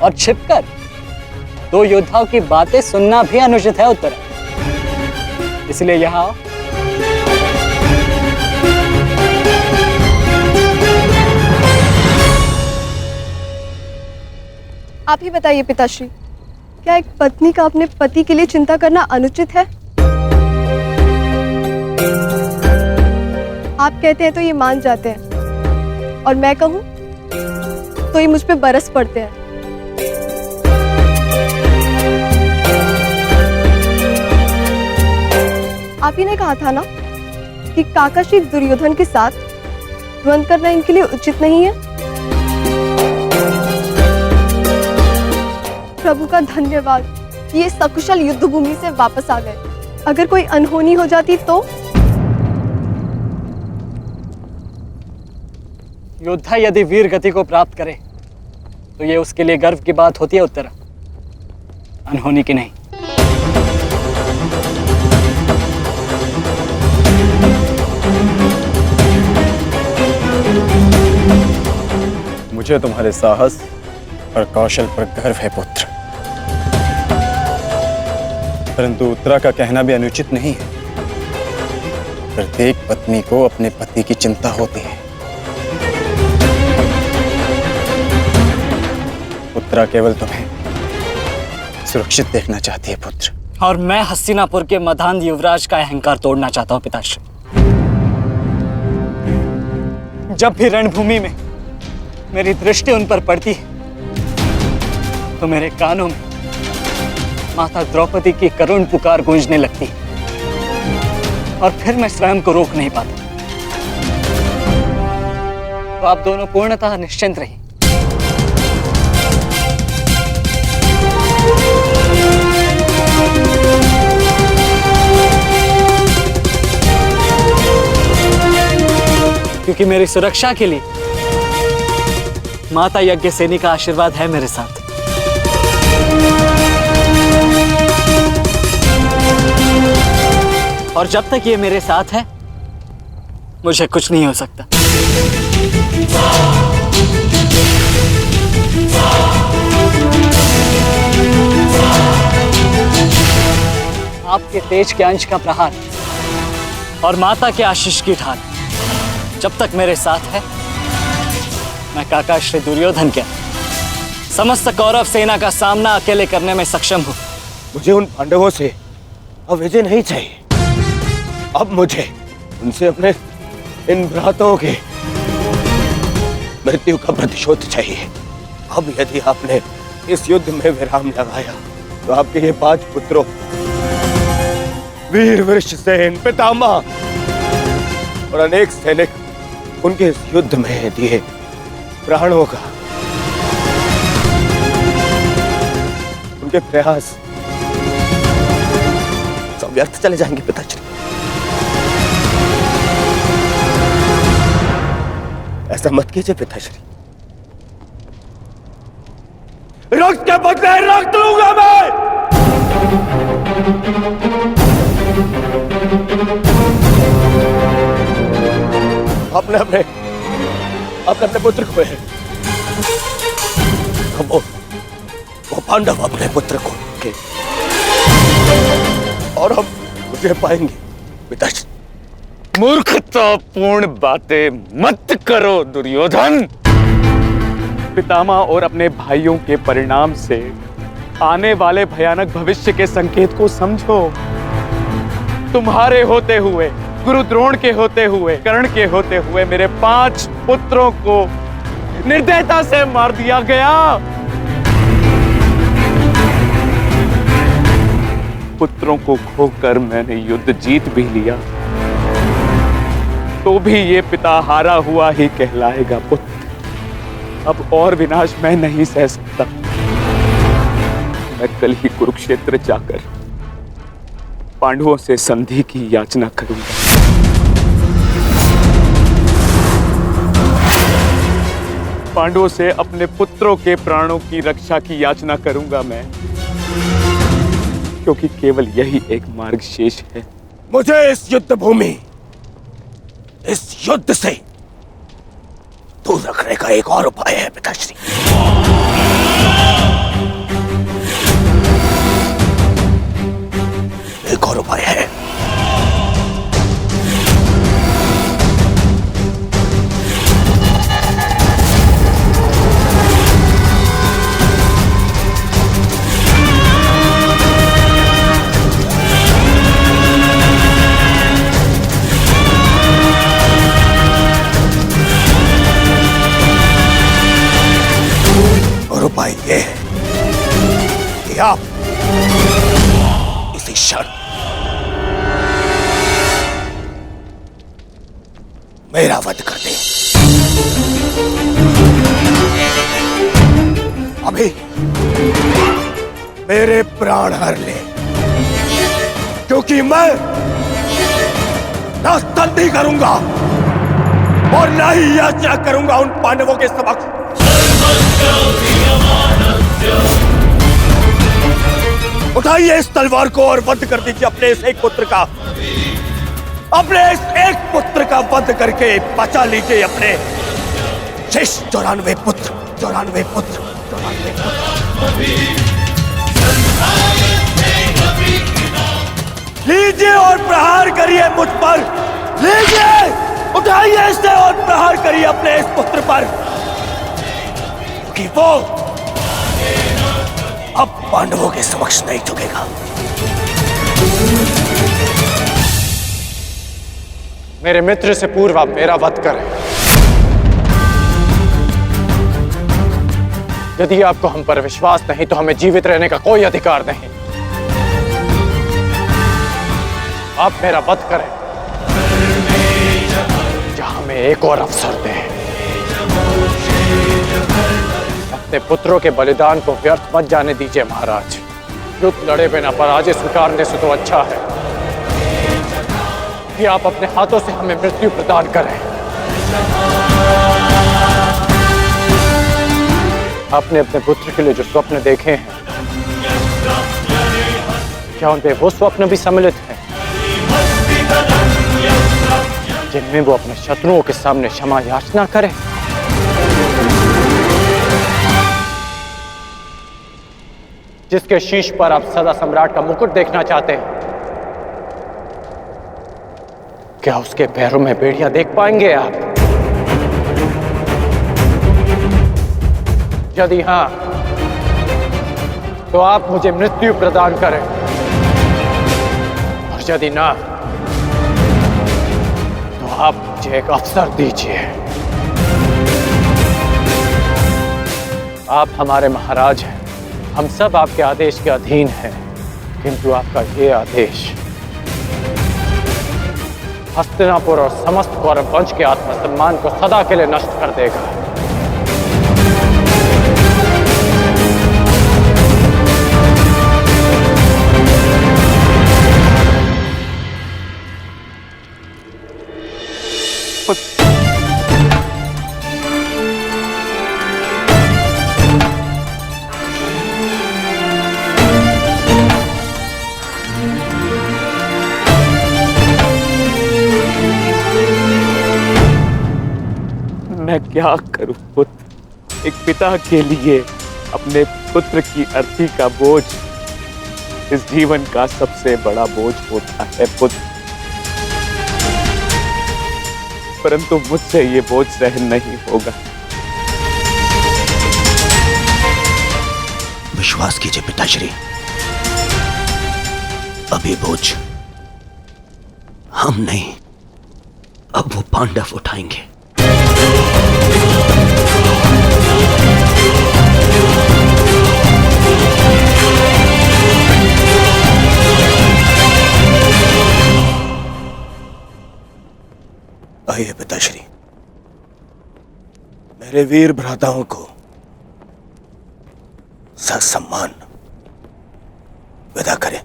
और छिपकर 2 योद्धाओं की बातें सुनना भी अनुचित है उत्तर। इसलिए यहां आप ही बताइए पिताश्री, क्या एक पत्नी का अपने पति के लिए चिंता करना अनुचित है? आप कहते हैं तो ये मान जाते हैं, और मैं कहूं तो ये मुझ पे बरस पड़ते हैं। आप ही ने कहा था ना कि काका श्री दुर्योधन के साथ द्वंद्व करना इनके लिए उचित नहीं है। प्रभु का धन्यवाद कि ये सकुशल युद्ध भूमि से वापस आ गए। अगर कोई अनहोनी हो जाती तो? योद्धा यदि वीर गति को प्राप्त करे तो ये उसके लिए गर्व की बात होती है उत्तरा, अनहोनी की नहीं। मुझे तुम्हारे साहस और कौशल पर गर्व है पुत्र, परंतु उत्तरा का कहना भी अनुचित नहीं है। प्रत्येक पत्नी को अपने पति की चिंता होती है। उत्तरा केवल तुम्हें सुरक्षित देखना चाहती है पुत्र। और मैं हस्तिनापुर के मधान युवराज का अहंकार तोड़ना चाहता हूं पिताश्री। जब भी रणभूमि में मेरी दृष्टि उन पर पड़ती है तो मेरे कानों में माता द्रौपदी की करुण पुकार गूंजने लगती है और फिर मैं स्वयं को रोक नहीं पाता। तो आप दोनों पूर्णतः निश्चिंत रहिए। क्योंकि मेरी सुरक्षा के लिए माता यज्ञसेनी का आशीर्वाद है मेरे साथ। और जब तक ये मेरे साथ है मुझे कुछ नहीं हो सकता। आपके तेज के अंश का प्रहार और माता के आशीष की ढाल जब तक मेरे साथ है, मैं काका श्री दुर्योधन के समस्त कौरव सेना का सामना अकेले करने में सक्षम हूं। मुझे उन पांडवों से अब विजय नहीं चाहिए। अब मुझे उनसे अपने इन भ्राताओं के मृत्यु का प्रतिशोध चाहिए। अब यदि आपने इस युद्ध में विराम लगाया तो आपके ये 5 पुत्रों वीर वृषसेन, पितामह और अनेक सैनिक उनके इस युद्ध में दिए प्राणों का, उनके प्रयास सब व्यर्थ चले जाएंगे पिताश्री। ऐसा मत कीजिए पिताश्री। रक्त के बदले रक्त लूंगा मैं। अपने अपने अपने अपने पुत्र को है। वो पांडव अपने पुत्र को के और हम मुझे पाएंगे पिताश्री। मूर्खतापूर्ण बातें मत करो दुर्योधन। पितामह और अपने भाइयों के परिणाम से आने वाले भयानक भविष्य के संकेत को समझो। तुम्हारे होते हुए, गुरु द्रोण के होते हुए, कर्ण के होते हुए मेरे 5 पुत्रों को निर्दयता से मार दिया गया। पुत्रों को खोकर मैंने युद्ध जीत भी लिया तो भी ये पिता हारा हुआ ही कहलाएगा पुत्र। अब और विनाश मैं नहीं सह सकता। मैं कल ही कुरुक्षेत्र जाकर पांडवों से संधि की याचना करूंगा। पांडवों से अपने पुत्रों के प्राणों की रक्षा की याचना करूंगा मैं, क्योंकि केवल यही एक मार्ग शेष है। मुझे इस युद्ध भूमि, इस युद्ध से दूर रखने का एक और उपाय है पिताश्री। एक और उपाय है। उपाय ये है कि आप इसी क्षण मेरा वध कर दें। अभी मेरे प्राण हर ले, क्योंकि मैं ना संधि करूंगा और ना ही याचना करूंगा उन पांडवों के समक्ष। उठाइए इस तलवार को और वध कर दीजिए अपने इस एक पुत्र का। अपने इस एक पुत्र का वध करके बचा लीजिए अपने शेष 94 पुत्र। 94 पुत्र। लीजिए और प्रहार करिए मुझ पर। लीजिए, उठाइए इसे और प्रहार करिए अपने इस पुत्र पर, कि वो अब पांडवों के समक्ष नहीं झुकेगा। मेरे मित्र से पूर्व आप मेरा वध करें। यदि आपको हम पर विश्वास नहीं तो हमें जीवित रहने का कोई अधिकार नहीं। आप मेरा वध करें या हमें एक और अवसर दें। अपने पुत्रों के बलिदान को व्यर्थ मत जाने दीजिए महाराज। युद्ध लड़े बिना पराजय स्वीकारने से तो अच्छा है कि आप अपने हाथों से हमें मृत्यु प्रदान करें। आपने अपने पुत्र के लिए जो स्वप्न देखे हैं, क्या उनपे वो स्वप्न भी सम्मिलित हैं जिनमें वो अपने शत्रुओं के सामने क्षमा याचना करे? जिसके शीश पर आप सदा सम्राट का मुकुट देखना चाहते हैं, क्या उसके पैरों में बेड़ियां देख पाएंगे आप? यदि हां, तो आप मुझे मृत्यु प्रदान करें, और यदि ना, तो आप मुझे एक अवसर दीजिए। आप हमारे महाराज हैं, हम सब आपके आदेश के अधीन हैं, किंतु आपका ये आदेश हस्तिनापुर और समस्त कौरव वंश के आत्मसम्मान को सदा के लिए नष्ट कर देगा। मैं क्या करूं पुत्र? एक पिता के लिए अपने पुत्र की अर्थी का बोझ इस जीवन का सबसे बड़ा बोझ होता है पुत्र, परंतु मुझसे ये बोझ सहन नहीं होगा। विश्वास कीजिए पिताश्री, अब ये बोझ हम नहीं, अब वो पांडव उठाएंगे। आइए पिताश्री, मेरे वीर भ्राताओं को ससम्मान विदा करें।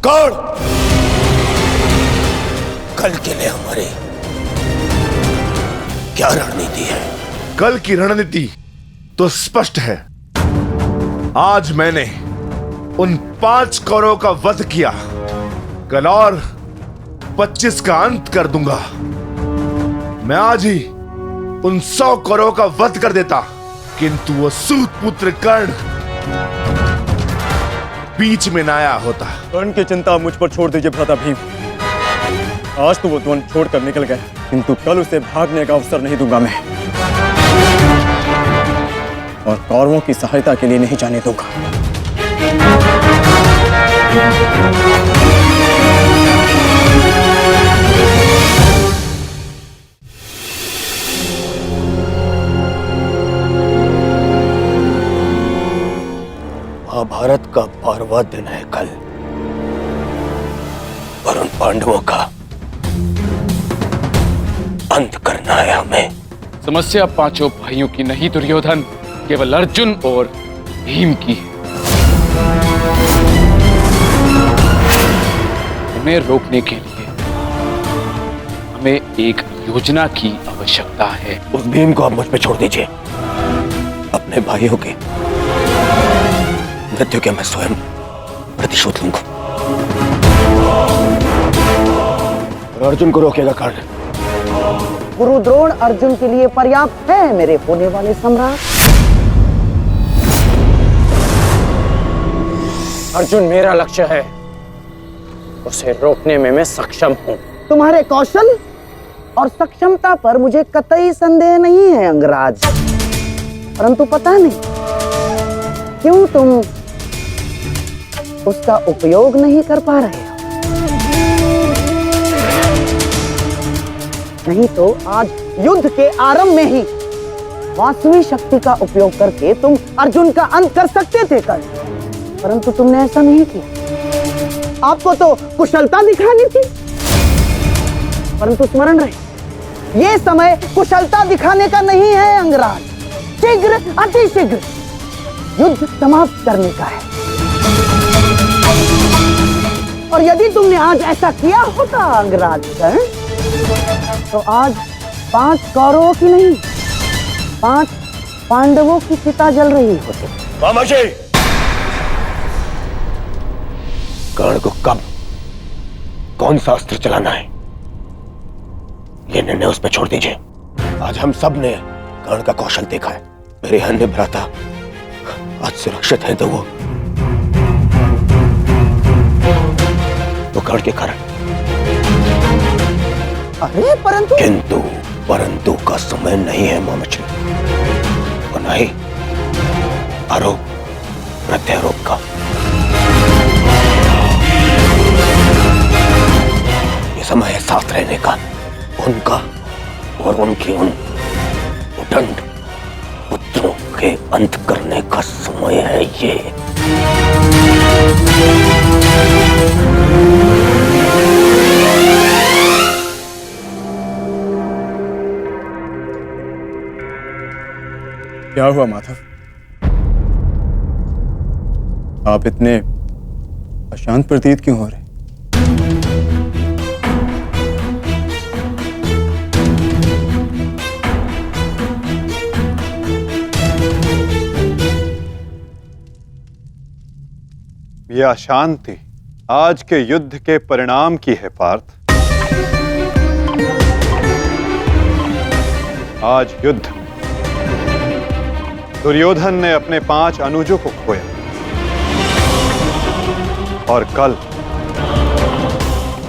कौन? कल के लिए हमारी क्या रणनीति है? कल की रणनीति तो स्पष्ट है। आज मैंने उन 5 कौरवों का वध किया, कल और 25 का अंत कर दूंगा। मैं आज ही उन 100 कौरवों का वध कर देता, किंतु वो सूत पुत्र कर्ण बीच में न आया होता। कर्ण की चिंता मुझ पर छोड़ दीजिए भ्राता भीम। आज तो वो द्वंद छोड़कर निकल गए, किंतु कल उसे भागने का अवसर नहीं दूंगा मैं, और कौरवों की सहायता के लिए नहीं जाने दूंगा। महाभारत का 12वां दिन है कल, और उन पांडवों का अंत करना है हमें। समस्या 5 भाइयों की नहीं दुर्योधन, केवल अर्जुन और भीम की है। उन्हें रोकने के लिए हमें एक योजना की आवश्यकता है। उस भीम को आप मुझ पे छोड़ दीजिए। अपने भाइयों के मृत्यु के मैं स्वयं प्रतिशोध लूंगा। और अर्जुन को रोकेगा कर्ण। गुरु द्रोण अर्जुन के लिए पर्याप्त है मेरे होने वाले सम्राट। अर्जुन मेरा लक्ष्य है, उसे रोकने में मैं सक्षम हूं। तुम्हारे कौशल और सक्षमता पर मुझे कतई संदेह नहीं है अंगराज, परंतु पता नहीं क्यों तुम उसका उपयोग नहीं कर पा रहे हो। नहीं तो आज युद्ध के आरंभ में ही वास्तविक शक्ति का उपयोग करके तुम अर्जुन का अंत कर सकते थे कर्ण, परंतु तुमने ऐसा नहीं किया। आपको तो कुशलता दिखानी थी, परंतु स्मरण रहे ये समय कुशलता दिखाने का नहीं है अंगराज। शीघ्र अतिशीघ्र युद्ध समाप्त करने का है। और यदि तुमने आज ऐसा किया होता अंगराज कर्ण, तो आज 5 कौरवों की नहीं 5 पांडवों की चिता जल रही होती। मामाजी, कर्ण को कब कौन सा अस्त्र चलाना है ये निर्णय उस पर छोड़ दीजिए। आज हम सब ने कर्ण का कौशल देखा है। मेरे अन्य भ्राता आज सुरक्षित हैं तो वो कर्ण के कारण। अरे परंतु का समय नहीं है मामाजी, और नहीं आरोप प्रत्यारोप का। ये समय है साथ रहने का, उनका और उनके उन उदंड पुत्रों के अंत करने का समय है ये। क्या हुआ माधव? आप इतने अशांत प्रतीत क्यों हो रहे? यह अशांति आज के युद्ध के परिणाम की है पार्थ। आज युद्ध दुर्योधन ने अपने 5 अनुजों को खोया और कल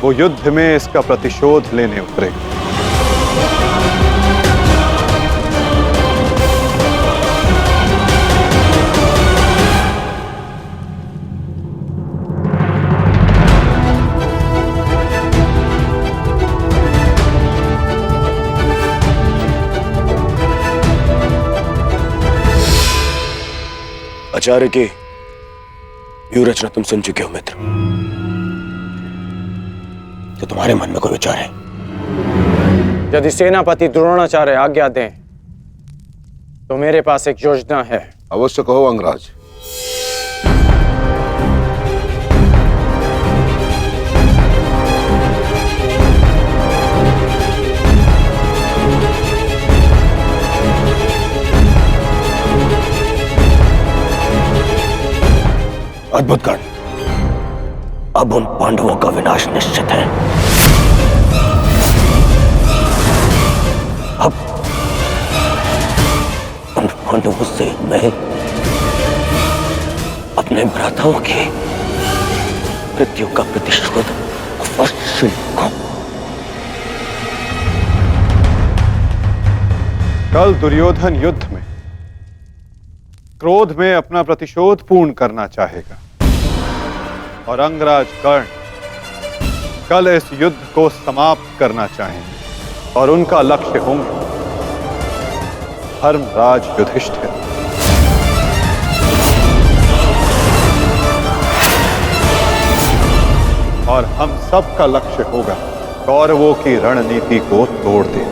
वो युद्ध में इसका प्रतिशोध लेने उतरेगा। आचार्य की व्यूह रचना तुम सुन चुके हो मित्र, तो तुम्हारे मन में कोई विचार है? यदि सेनापति द्रोणाचार्य आज्ञा दें तो मेरे पास एक योजना है। अवश्य कहो अंगराज। अद्भुत कर्ण, अब उन पांडवों का विनाश निश्चित है। अब उन पांडवों से मैं अपने भ्राताओं की मृत्यु का प्रतिशोध अवश्य लूंगा। कल दुर्योधन युद्ध में क्रोध में अपना प्रतिशोध पूर्ण करना चाहेगा और अंगराज कर्ण कल इस युद्ध को समाप्त करना चाहेंगे और उनका लक्ष्य होंगे धर्मराज युधिष्ठिर। और हम सब का लक्ष्य होगा कौरवों की रणनीति को तोड़ दें।